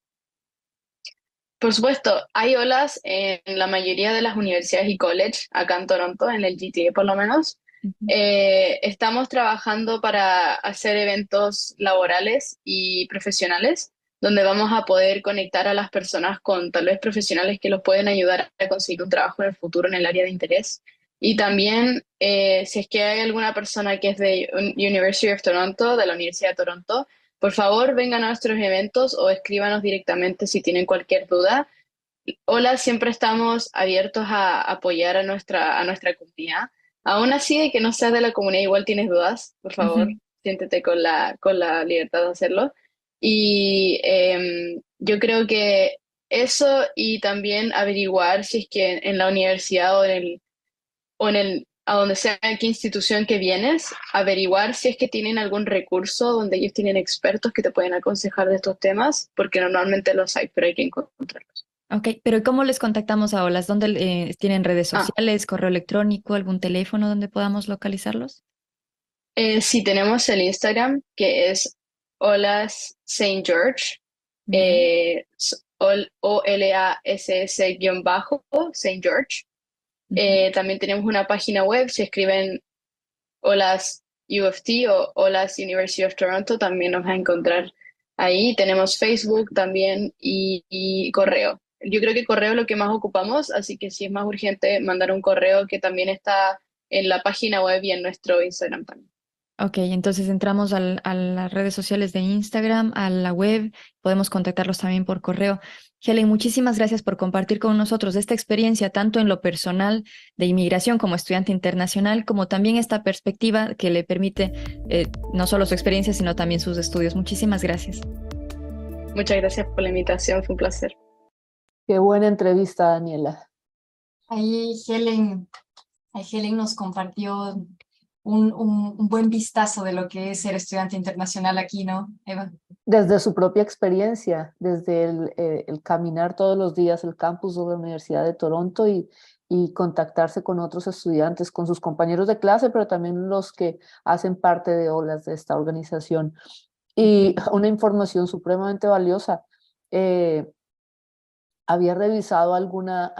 Speaker 3: Por supuesto, hay olas en la mayoría de las universidades y college, acá en Toronto, en el GTA por lo menos.
Speaker 4: Ujú.
Speaker 3: Estamos trabajando para hacer eventos laborales y profesionales, donde vamos a poder conectar a las personas con tal vez profesionales que los pueden ayudar a conseguir un trabajo en el futuro en el área de interés. Y también, si es que hay alguna persona que es de University of Toronto, de la Universidad de Toronto, por favor, vengan a nuestros eventos o escríbanos directamente si tienen cualquier duda. Hola, siempre estamos abiertos a apoyar a nuestra comunidad. Aún así, de que no seas de la comunidad, igual tienes dudas, por favor,
Speaker 4: Ujú.
Speaker 3: siéntete con la libertad de hacerlo. Y yo creo que eso y también averiguar si es que en la universidad a donde sea, a qué institución que vienes, averiguar si es que tienen algún recurso donde ellos tienen expertos que te pueden aconsejar de estos temas, porque normalmente los hay, pero hay que encontrarlos.
Speaker 4: Ok, pero ¿cómo les contactamos a Olas? ¿Dónde tienen redes
Speaker 3: Ah,
Speaker 4: sociales, correo electrónico, algún teléfono donde podamos localizarlos?
Speaker 3: sí, tenemos el Instagram, que es Olas Saint George,
Speaker 4: Ya.
Speaker 3: OLASS Saint George.
Speaker 4: Ujú.
Speaker 3: También tenemos una página web, si escriben Olas UFT o Olas University of Toronto, también nos va a encontrar ahí. Tenemos Facebook también y correo. Yo creo que correo es lo que más ocupamos, así que si es más urgente, mandar un correo que también está en la página web y en nuestro Instagram también.
Speaker 4: Ok, entonces entramos a las redes sociales de Instagram, a la web, podemos contactarlos también por correo. Helen, muchísimas gracias por compartir con nosotros esta experiencia, tanto en lo personal de inmigración como estudiante internacional, como también esta perspectiva que le permite no solo su experiencia, sino también sus estudios. Muchísimas gracias.
Speaker 3: Muchas gracias por la invitación, fue un placer.
Speaker 2: Qué buena entrevista, Daniela.
Speaker 1: Ahí Helen nos compartió un buen vistazo de lo que es ser estudiante internacional aquí, ¿no, Eva?
Speaker 2: Desde su propia experiencia, desde el caminar todos los días el campus de la Universidad de Toronto y contactarse con otros estudiantes, con sus compañeros de clase, pero también los que hacen parte de OLAS, de esta organización. Y una información supremamente valiosa. Eh, Había revisado algunas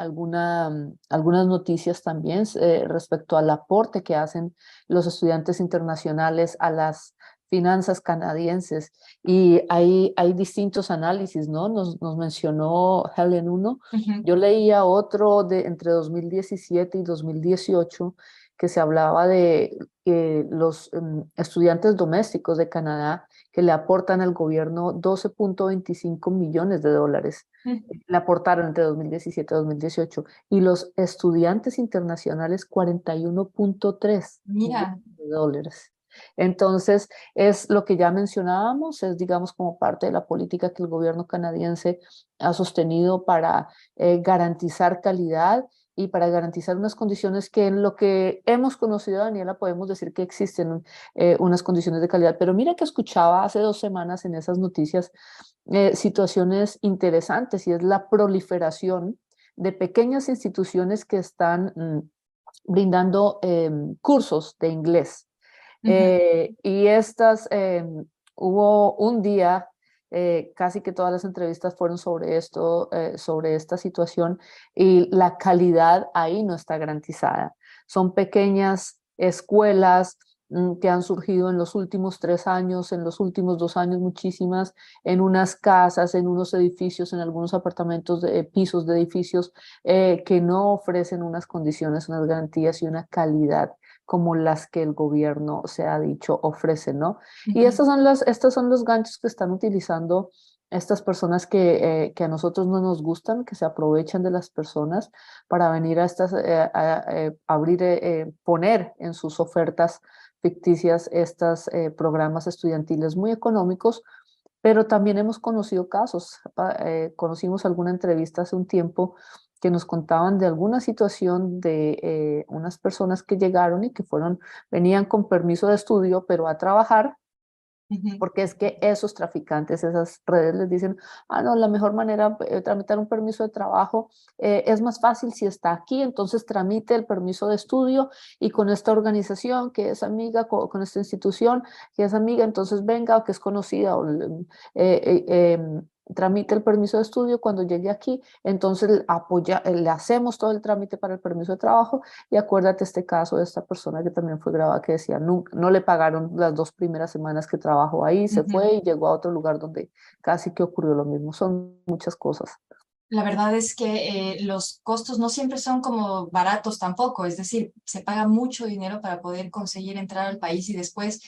Speaker 2: noticias también respecto al aporte que hacen los estudiantes internacionales a las finanzas canadienses y hay distintos análisis, ¿no? Nos mencionó Helen uno,
Speaker 1: Ujú.
Speaker 2: yo leía otro de entre 2017 y 2018 que se hablaba de los estudiantes domésticos de Canadá que le aportan al gobierno 12.25 millones de dólares le aportaron entre 2017 y 2018, y los estudiantes internacionales 41.3 millones
Speaker 1: Mira,
Speaker 2: de dólares. Entonces, es lo que ya mencionábamos, es digamos como parte de la política que el gobierno canadiense ha sostenido para garantizar calidad y para garantizar unas condiciones que en lo que hemos conocido, Daniela, podemos decir que existen unas condiciones de calidad. Pero mira que escuchaba hace 2 semanas en esas noticias situaciones interesantes y es la proliferación de pequeñas instituciones que están brindando cursos de inglés.
Speaker 1: ujú.
Speaker 2: Y estas, hubo un día, casi que todas las entrevistas fueron sobre esto, sobre esta situación, y la calidad ahí no está garantizada. Son pequeñas escuelas que han surgido en los últimos 3 años, en los últimos 2 años muchísimas, en unas casas, en unos edificios, en algunos apartamentos, de, pisos de edificios que no ofrecen unas condiciones, unas garantías y una calidad como las que el gobierno se ha dicho ofrece, ¿no? Y
Speaker 1: Ujú.
Speaker 2: estos son los ganchos que están utilizando estas personas que a nosotros no nos gustan, que se aprovechan de las personas para venir a estas, abrir, poner en sus ofertas ficticias estos programas estudiantiles muy económicos, pero también hemos conocido casos. Conocimos alguna entrevista hace un tiempo que nos contaban de alguna situación de unas personas que llegaron y que venían con permiso de estudio, pero a trabajar,
Speaker 1: Ujú.
Speaker 2: porque es que esos traficantes, esas redes les dicen, ah, no, la mejor manera de tramitar un permiso de trabajo es más fácil si está aquí, entonces tramite el permiso de estudio y con esta organización que es amiga, con esta institución que es amiga, entonces venga o que es conocida o tramite el permiso de estudio cuando llegue aquí, entonces le hacemos todo el trámite para el permiso de trabajo y acuérdate este caso de esta persona que también fue grabada que decía, nunca, no le pagaron las 2 primeras semanas que trabajó ahí, se
Speaker 1: Ujú.
Speaker 2: fue y llegó a otro lugar donde casi que ocurrió lo mismo. Son muchas cosas.
Speaker 1: La verdad es que los costos no siempre son como baratos tampoco, es decir, se paga mucho dinero para poder conseguir entrar al país y después,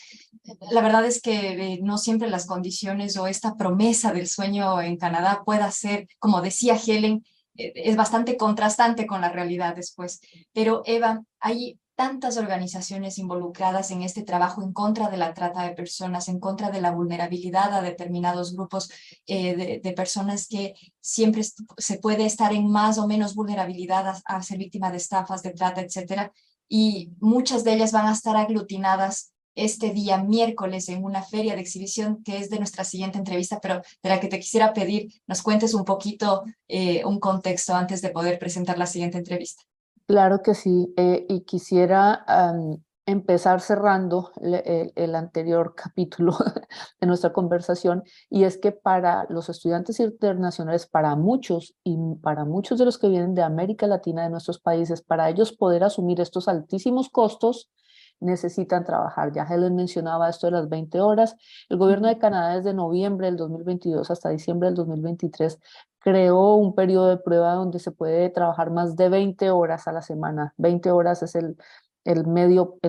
Speaker 1: la verdad es que no siempre las condiciones o esta promesa del sueño en Canadá pueda ser, como decía Helen, es bastante contrastante con la realidad después. Pero Eva, hay tantas organizaciones involucradas en este trabajo en contra de la trata de personas, en contra de la vulnerabilidad a determinados grupos de personas que siempre se puede estar en más o menos vulnerabilidad a ser víctima de estafas, de trata, etcétera. Y muchas de ellas van a estar aglutinadas este día miércoles en una feria de exhibición que es de nuestra siguiente entrevista, pero de la que te quisiera pedir nos cuentes un poquito un contexto antes de poder presentar la siguiente entrevista.
Speaker 2: Claro que sí, y quisiera empezar cerrando el anterior capítulo de nuestra conversación, y es que para los estudiantes internacionales, para muchos de los que vienen de América Latina, de nuestros países, para ellos poder asumir estos altísimos costos, necesitan trabajar. Ya Helen mencionaba esto de las 20 horas. El gobierno de Canadá desde noviembre del 2022 hasta diciembre del 2023 creó un periodo de prueba donde se puede trabajar más de 20 horas a la semana. 20 horas es el medio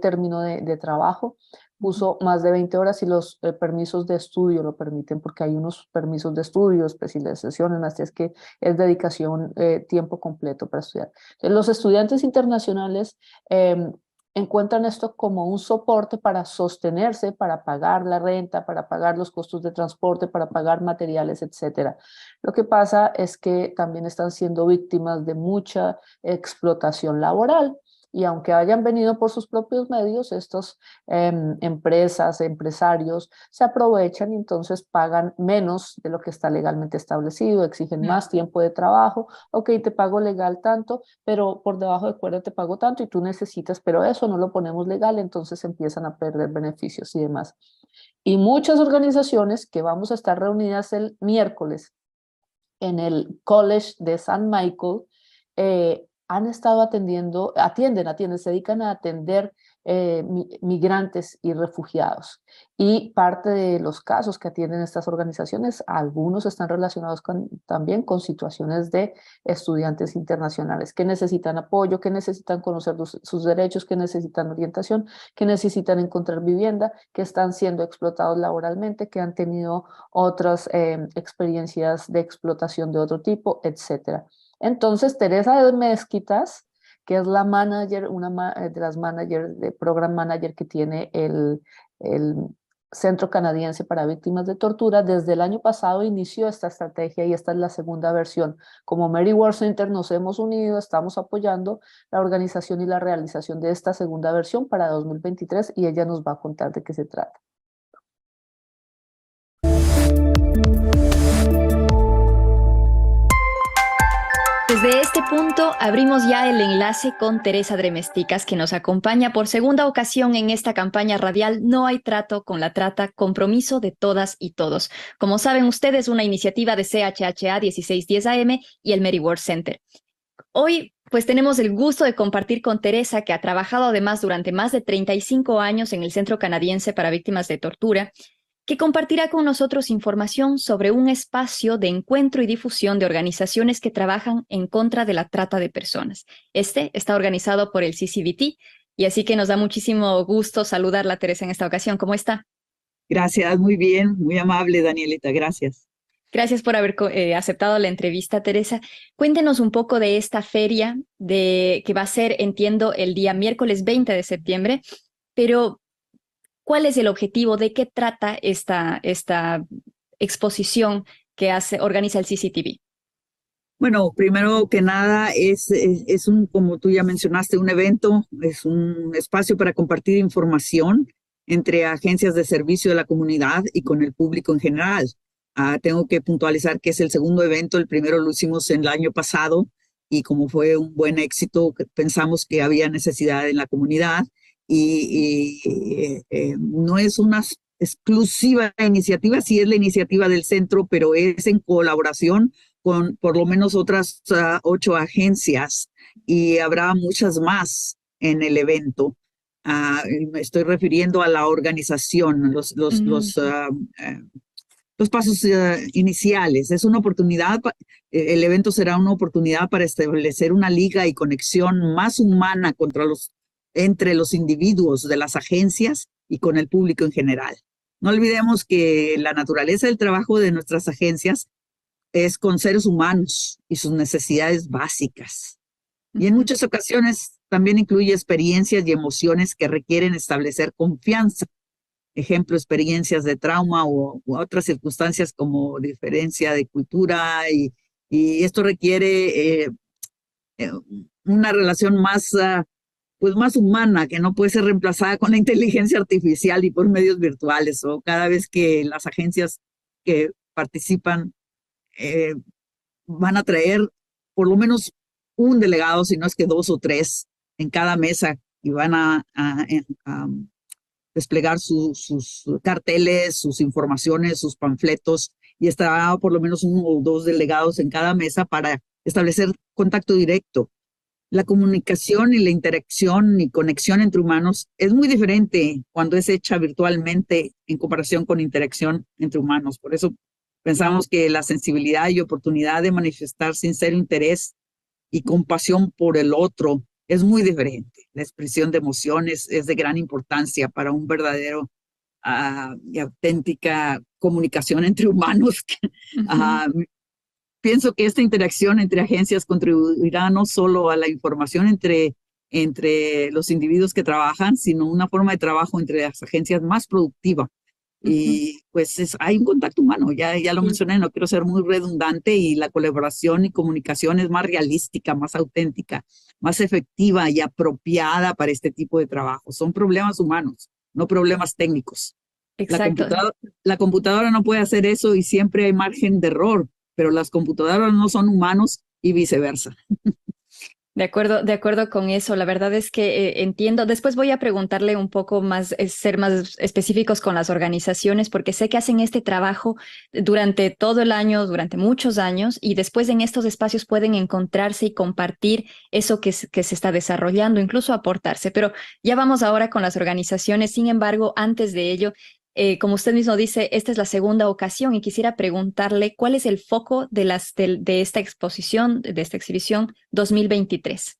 Speaker 2: término de trabajo. Puso más de 20 horas y los permisos de estudio lo permiten, porque hay unos permisos de estudio, especializaciones, así es que es dedicación tiempo completo para estudiar. Entonces, los estudiantes internacionales encuentran esto como un soporte para sostenerse, para pagar la renta, para pagar los costos de transporte, para pagar materiales, etc. Lo que pasa es que también están siendo víctimas de mucha explotación laboral. Y aunque hayan venido por sus propios medios, estos empresas, empresarios, se aprovechan y entonces pagan menos de lo que está legalmente establecido, exigen más tiempo de trabajo. Ok, te pago legal tanto, pero por debajo de cuerda te pago tanto y tú necesitas, pero eso no lo ponemos legal, entonces empiezan a perder beneficios y demás. Y muchas organizaciones que vamos a estar reunidas el miércoles en el College de San Michael, han estado atienden, se dedican a atender migrantes y refugiados. Y parte de los casos que atienden estas organizaciones, algunos están relacionados también con situaciones de estudiantes internacionales que necesitan apoyo, que necesitan conocer sus derechos, que necesitan orientación, que necesitan encontrar vivienda, que están siendo explotados laboralmente, que han tenido otras experiencias de explotación de otro tipo, etcétera. Entonces, Teresa de Mezquitas, que es la manager, una de las managers, de program manager que tiene el Centro Canadiense para Víctimas de Tortura, desde el año pasado inició esta estrategia y esta es la segunda versión. Como Mary Ward Center nos hemos unido, estamos apoyando la organización y la realización de esta segunda versión para 2023 y ella nos va a contar de qué se trata.
Speaker 4: Desde este punto abrimos ya el enlace con Teresa Dremesticas, que nos acompaña por segunda ocasión en esta campaña radial No hay trato con la trata, compromiso de todas y todos. Como saben ustedes, una iniciativa de CHHA 1610 AM y el Mary Ward Center. Hoy pues tenemos el gusto de compartir con Teresa, que ha trabajado además durante más de 35 años en el Centro Canadiense para Víctimas de Tortura, que compartirá con nosotros información sobre un espacio de encuentro y difusión de organizaciones que trabajan en contra de la trata de personas. Este está organizado por el CCVT y así que nos da muchísimo gusto saludarla, Teresa, en esta ocasión. ¿Cómo está?
Speaker 5: Gracias, muy bien, muy amable, Danielita, gracias.
Speaker 4: Gracias por haber aceptado la entrevista, Teresa. Cuéntenos un poco de esta feria que va a ser, entiendo, el día miércoles 20 de septiembre, pero ¿cuál es el objetivo? ¿De qué trata esta exposición que organiza el CCTV?
Speaker 5: Bueno, primero que nada es como tú ya mencionaste, un evento, es un espacio para compartir información entre agencias de servicio de la comunidad y con el público en general. Tengo que puntualizar que es el segundo evento, el primero lo hicimos el año pasado y como fue un buen éxito, pensamos que había necesidad en la comunidad. No es una exclusiva iniciativa, sí es la iniciativa del centro, pero es en colaboración con por lo menos otras 8 agencias y habrá muchas más en el evento. Me estoy refiriendo a la organización, los pasos iniciales. Es una oportunidad, el evento será una oportunidad para establecer una liga y conexión más humana entre los individuos de las agencias y con el público en general. No olvidemos que la naturaleza del trabajo de nuestras agencias es con seres humanos y sus necesidades básicas. Y en muchas ocasiones también incluye experiencias y emociones que requieren establecer confianza. Ejemplo, experiencias de trauma u otras circunstancias como diferencia de cultura y esto requiere una relación más, pues más humana, que no puede ser reemplazada con la inteligencia artificial y por medios virtuales. O cada vez que las agencias que participan van a traer por lo menos un delegado, si no es que 2 o 3 en cada mesa y van a desplegar sus carteles, sus informaciones, sus panfletos y estará por lo menos 1 o 2 delegados en cada mesa para establecer contacto directo. La comunicación y la interacción y conexión entre humanos es muy diferente cuando es hecha virtualmente en comparación con interacción entre humanos. Por eso pensamos que la sensibilidad y oportunidad de manifestar sincero interés y compasión por el otro es muy diferente. La expresión de emociones es de gran importancia para un verdadero y auténtica comunicación entre humanos. Pienso que esta interacción entre agencias contribuirá no solo a la información entre los individuos que trabajan, sino una forma de trabajo entre las agencias más productiva. Y pues hay un contacto humano, ya lo mencioné, no quiero ser muy redundante, y la colaboración y comunicación es más realística, más auténtica, más efectiva y apropiada para este tipo de trabajo. Son problemas humanos, no problemas técnicos.
Speaker 4: Exacto.
Speaker 5: La computadora no puede hacer eso y siempre hay margen de error, pero las computadoras no son humanos y viceversa.
Speaker 4: De acuerdo con eso. La verdad es que entiendo. Después voy a preguntarle un poco más, ser más específicos con las organizaciones, porque sé que hacen este trabajo durante todo el año, durante muchos años, y después en estos espacios pueden encontrarse y compartir eso que se está desarrollando, incluso aportarse. Pero ya vamos ahora con las organizaciones. Sin embargo, antes de ello, como usted mismo dice, esta es la segunda ocasión y quisiera preguntarle cuál es el foco de esta exposición, de esta exhibición 2023.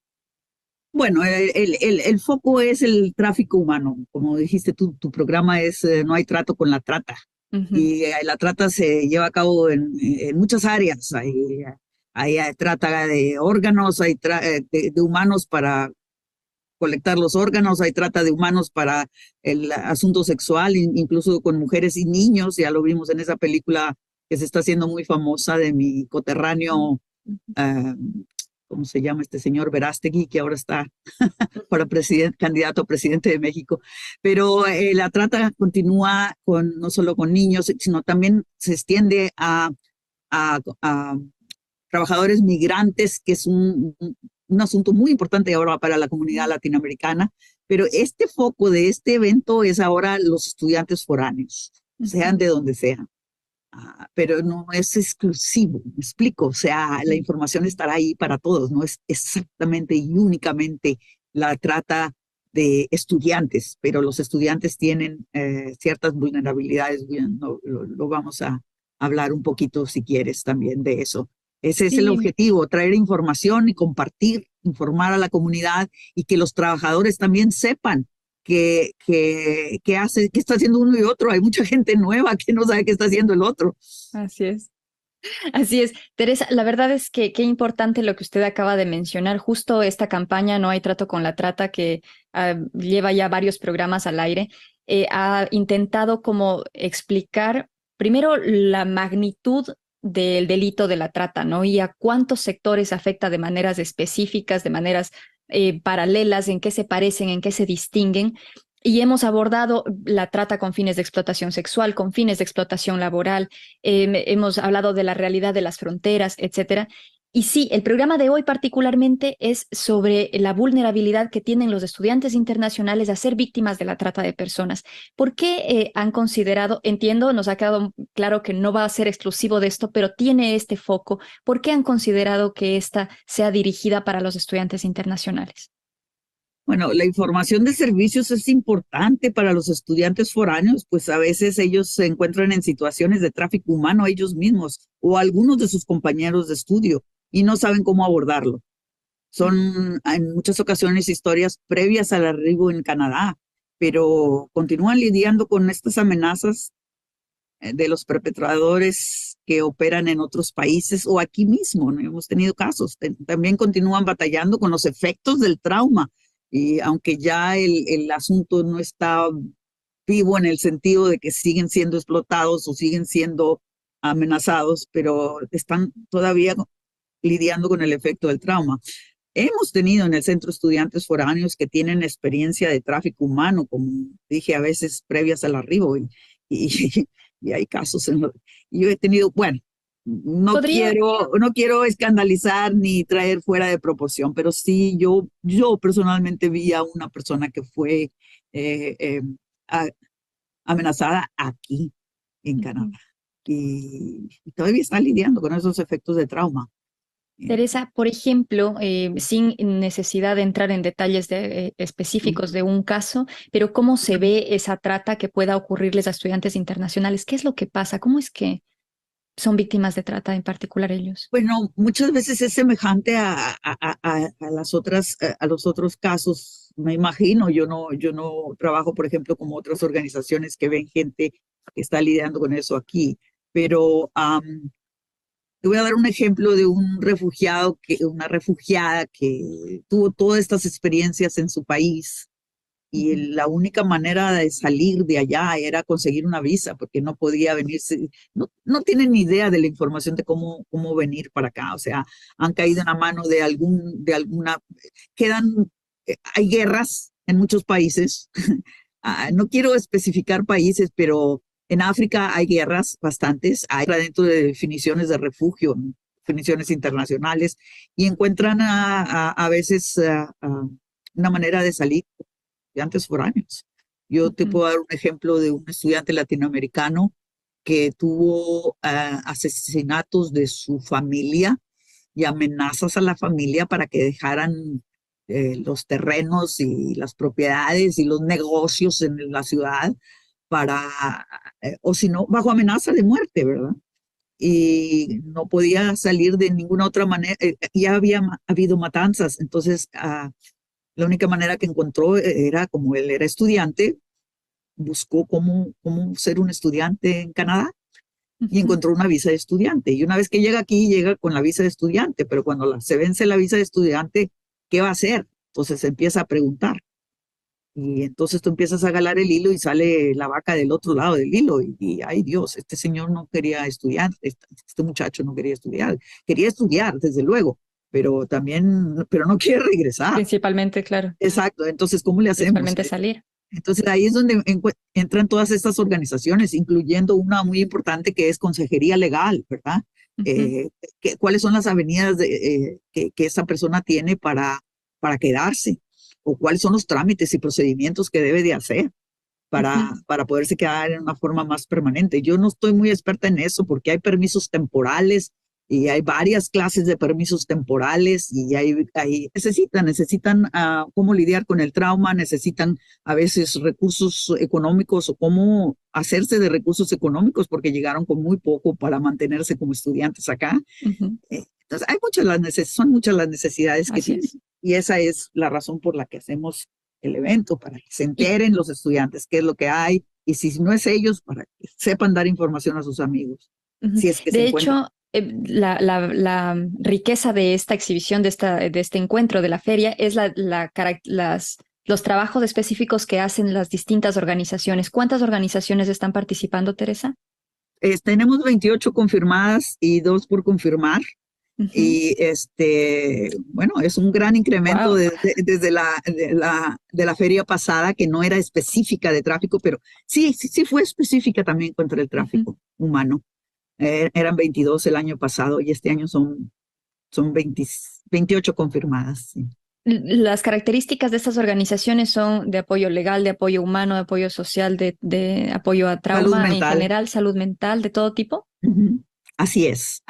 Speaker 5: Bueno, el foco es el tráfico humano. Como dijiste tú, tu programa es No hay trato con la trata. Y la trata se lleva a cabo en muchas áreas. Hay trata de órganos, hay de humanos para colectar los órganos, hay trata de humanos para el asunto sexual, incluso con mujeres y niños. Ya lo vimos en esa película que se está haciendo muy famosa de mi coterráneo, ¿cómo se llama este señor? Verástegui, que ahora está para candidato a presidente de México. Pero la trata continúa no solo con niños, sino también se extiende a trabajadores migrantes, que es un asunto muy importante ahora para la comunidad latinoamericana, pero este foco de este evento es ahora los estudiantes foráneos, sean de donde sean. Pero no es exclusivo, me explico, o sea, la información estará ahí para todos, no es exactamente y únicamente la trata de estudiantes, pero los estudiantes tienen ciertas vulnerabilidades. Bien, lo vamos a hablar un poquito, si quieres, también de eso. Ese es el objetivo, traer información y compartir, informar a la comunidad y que los trabajadores también sepan qué está haciendo uno y otro. Hay mucha gente nueva que no sabe qué está haciendo el otro.
Speaker 4: Así es. Así es. Teresa, la verdad es que qué importante lo que usted acaba de mencionar. Justo esta campaña No hay trato con la trata, que lleva ya varios programas al aire, ha intentado como explicar primero la magnitud del delito de la trata, ¿no? Y a cuántos sectores afecta de maneras específicas, de maneras paralelas, en qué se parecen, en qué se distinguen. Y hemos abordado la trata con fines de explotación sexual, con fines de explotación laboral, hemos hablado de la realidad de las fronteras, etcétera. Y sí, el programa de hoy particularmente es sobre la vulnerabilidad que tienen los estudiantes internacionales a ser víctimas de la trata de personas. ¿Por qué han considerado, entiendo, nos ha quedado claro que no va a ser exclusivo de esto, pero tiene este foco? ¿Por qué han considerado que esta sea dirigida para los estudiantes internacionales?
Speaker 5: Bueno, la información de servicios es importante para los estudiantes foráneos, pues a veces ellos se encuentran en situaciones de tráfico humano ellos mismos o algunos de sus compañeros de estudio y no saben cómo abordarlo. Son en muchas ocasiones historias previas al arribo en Canadá, pero continúan lidiando con estas amenazas de los perpetradores que operan en otros países o aquí mismo, ¿no? Hemos tenido casos. También continúan batallando con los efectos del trauma. Y aunque ya el asunto no está vivo en el sentido de que siguen siendo explotados o siguen siendo amenazados, pero están todavía lidiando con el efecto del trauma. Hemos tenido en el centro estudiantes foráneos que tienen experiencia de tráfico humano, como dije, a veces previas al arribo, y, y hay casos en los... Yo he tenido, bueno, no quiero escandalizar ni traer fuera de proporción, pero sí, yo personalmente vi a una persona que fue amenazada aquí en Canadá y todavía está lidiando con esos efectos de trauma.
Speaker 4: Teresa, por ejemplo, sin necesidad de entrar en detalles específicos de un caso, pero ¿cómo se ve esa trata que pueda ocurrirles a estudiantes internacionales? ¿Qué es lo que pasa? ¿Cómo es que son víctimas de trata en particular ellos?
Speaker 5: Bueno, muchas veces es semejante a los otros casos. Me imagino, yo no trabajo, por ejemplo, como otras organizaciones que ven gente que está lidiando con eso aquí, pero te voy a dar un ejemplo de una refugiada que tuvo todas estas experiencias en su país y la única manera de salir de allá era conseguir una visa porque no podía venirse, no tienen ni idea de la información de cómo venir para acá, o sea, han caído en la mano de alguna, hay guerras en muchos países, no quiero especificar países, pero en África hay guerras bastantes, hay dentro de definiciones de refugio, definiciones internacionales, y encuentran a veces una manera de salir, estudiantes foráneos. Yo te puedo dar un ejemplo de un estudiante latinoamericano que tuvo asesinatos de su familia y amenazas a la familia para que dejaran los terrenos y las propiedades y los negocios en la ciudad o si no, bajo amenaza de muerte, ¿verdad? Y no podía salir de ninguna otra manera. Ya había habido matanzas, entonces la única manera que encontró era, como él era estudiante, buscó cómo ser un estudiante en Canadá y encontró una visa de estudiante. Y una vez que llega aquí, llega con la visa de estudiante, pero cuando se vence la visa de estudiante, ¿qué va a hacer? Entonces se empieza a preguntar. Y entonces tú empiezas a jalar el hilo y sale la vaca del otro lado del hilo. Y ay Dios, este señor no quería estudiar, este muchacho no quería estudiar, desde luego, pero no quiere regresar.
Speaker 4: Principalmente, claro.
Speaker 5: Exacto, entonces, ¿cómo le hacemos?
Speaker 4: Principalmente salir.
Speaker 5: Entonces ahí es donde entran todas estas organizaciones, incluyendo una muy importante que es consejería legal, ¿verdad? ¿Cuáles son las avenidas que esa persona tiene para quedarse? ¿O cuáles son los trámites y procedimientos que debe de hacer para poderse quedar en una forma más permanente? Yo no estoy muy experta en eso porque hay permisos temporales y hay varias clases de permisos temporales y necesitan cómo lidiar con el trauma, necesitan a veces recursos económicos o cómo hacerse de recursos económicos porque llegaron con muy poco para mantenerse como estudiantes acá. Entonces, son muchas las necesidades que tienen. Y esa es la razón por la que hacemos el evento, para que se enteren los estudiantes qué es lo que hay y si no es ellos, para que sepan dar información a sus amigos. Si es que
Speaker 4: de hecho, la riqueza de esta exhibición, de este encuentro, de la feria, es los trabajos específicos que hacen las distintas organizaciones. ¿Cuántas organizaciones están participando, Teresa?
Speaker 5: Tenemos 28 confirmadas y 2 por confirmar. Y bueno, es un gran incremento desde la feria pasada, que no era específica de tráfico, pero sí fue específica también contra el tráfico humano. Eran 22 el año pasado y este año son 28 confirmadas. Sí.
Speaker 4: Las características de estas organizaciones son de apoyo legal, de apoyo humano, de apoyo social, de apoyo a trauma en general, salud mental, de todo tipo.
Speaker 5: Así es.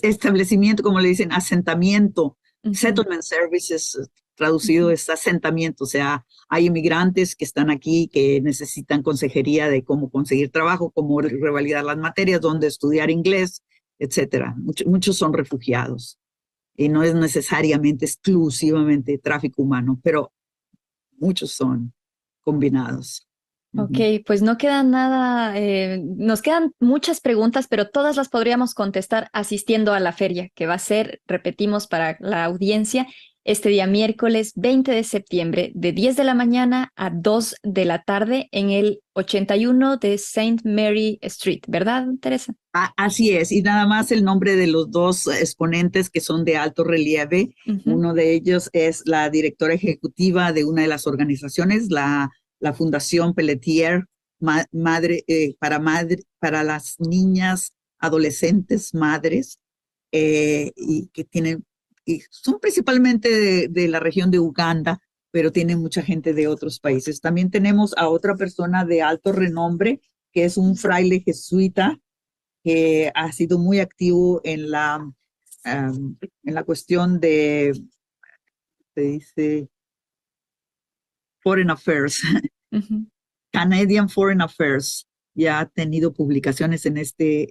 Speaker 5: Establecimiento, como le dicen, asentamiento. Settlement services, traducido es asentamiento. O sea, hay inmigrantes que están aquí que necesitan consejería de cómo conseguir trabajo, cómo revalidar las materias, dónde estudiar inglés, etcétera. Muchos son refugiados. Y no es necesariamente exclusivamente tráfico humano, pero muchos son combinados.
Speaker 4: Ok, pues no queda nada, nos quedan muchas preguntas, pero todas las podríamos contestar asistiendo a la feria, que va a ser, repetimos, para la audiencia, este día miércoles 20 de septiembre, de 10 de la mañana a 2 de la tarde en el 81 de Saint Mary Street, ¿verdad, Teresa?
Speaker 5: Así es, y nada más el nombre de los dos exponentes que son de alto relieve. Uno de ellos es la directora ejecutiva de una de las organizaciones, la Fundación Pelletier, para las niñas, adolescentes, madres, y que y son principalmente de la región de Uganda, pero tienen mucha gente de otros países. También tenemos a otra persona de alto renombre, que es un fraile jesuita, que ha sido muy activo en la cuestión de, se dice, Foreign Affairs, Canadian Foreign Affairs. Ya ha tenido publicaciones en este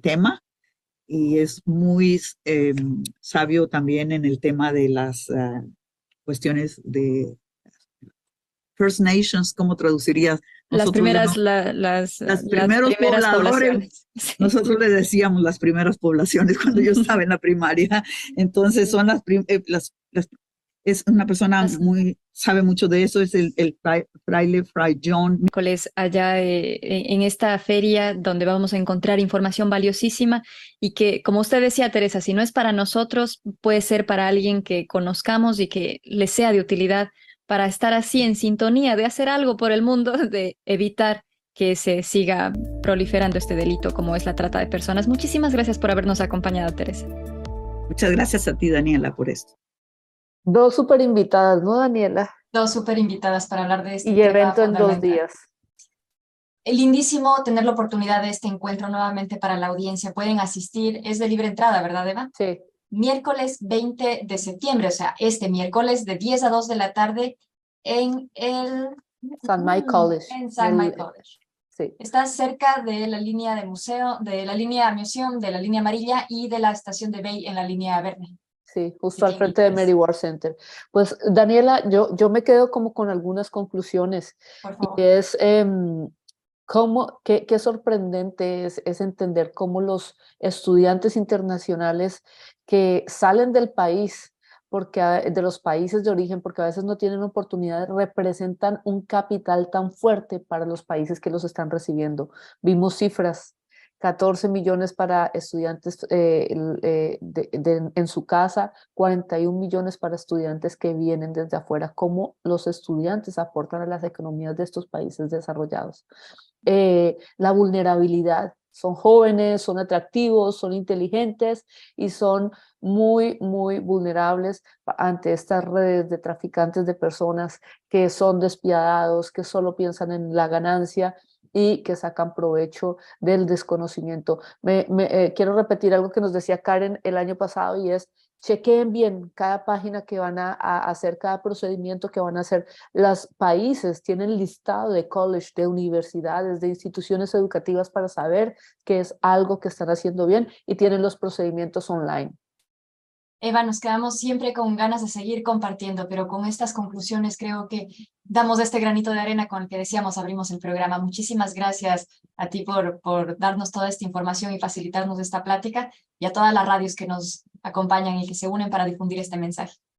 Speaker 5: tema y es muy sabio también en el tema de las cuestiones de First Nations. ¿Cómo traducirías?
Speaker 4: Las primeros
Speaker 5: pobladores. Nosotros le decíamos las primeras poblaciones cuando yo estaba en la primaria. Entonces son es una persona sabe mucho de eso, es el fraile Fray John.
Speaker 4: Miércoles allá en esta feria donde vamos a encontrar información valiosísima y que, como usted decía, Teresa, si no es para nosotros, puede ser para alguien que conozcamos y que le sea de utilidad para estar así en sintonía de hacer algo por el mundo, de evitar que se siga proliferando este delito como es la trata de personas. Muchísimas gracias por habernos acompañado, Teresa.
Speaker 5: Muchas gracias a ti, Daniela, por esto.
Speaker 2: Dos súper invitadas, ¿no, Daniela?
Speaker 1: Dos súper invitadas para hablar de este
Speaker 2: y
Speaker 1: tema
Speaker 2: evento en 2 días.
Speaker 1: Lindísimo tener la oportunidad de este encuentro nuevamente para la audiencia. Pueden asistir, es de libre entrada, ¿verdad, Eva?
Speaker 2: Sí.
Speaker 1: Miércoles 20 de septiembre, o sea, este miércoles de 10 a 2 de la tarde en el
Speaker 2: St. Mike College.
Speaker 1: En St. Mike College.
Speaker 2: Sí.
Speaker 1: Está cerca de la línea de museo, de la línea Museum, de la línea amarilla y de la estación de Bay en la línea verde.
Speaker 2: Sí, justo al frente de Mary Ward Center. Pues, Daniela, yo me quedo como con algunas conclusiones.
Speaker 1: Por favor.
Speaker 2: Y es qué sorprendente es entender cómo los estudiantes internacionales que salen del país, de los países de origen, porque a veces no tienen oportunidades, representan un capital tan fuerte para los países que los están recibiendo. Vimos cifras. 14 millones para estudiantes en su casa, 41 millones para estudiantes que vienen desde afuera. ¿Cómo los estudiantes aportan a las economías de estos países desarrollados? La vulnerabilidad. Son jóvenes, son atractivos, son inteligentes y son muy, muy vulnerables ante estas redes de traficantes de personas que son despiadados, que solo piensan en la ganancia y que sacan provecho del desconocimiento. Quiero repetir algo que nos decía Karen el año pasado y es: chequeen bien cada página que van a hacer, cada procedimiento que van a hacer. Los países tienen listado de college, de universidades, de instituciones educativas para saber que es algo que están haciendo bien y tienen los procedimientos online.
Speaker 1: Eva, nos quedamos siempre con ganas de seguir compartiendo, pero con estas conclusiones creo que damos este granito de arena con el que decíamos abrimos el programa. Muchísimas gracias a ti por darnos toda esta información y facilitarnos esta plática, y a todas las radios que nos acompañan y que se unen para difundir este mensaje.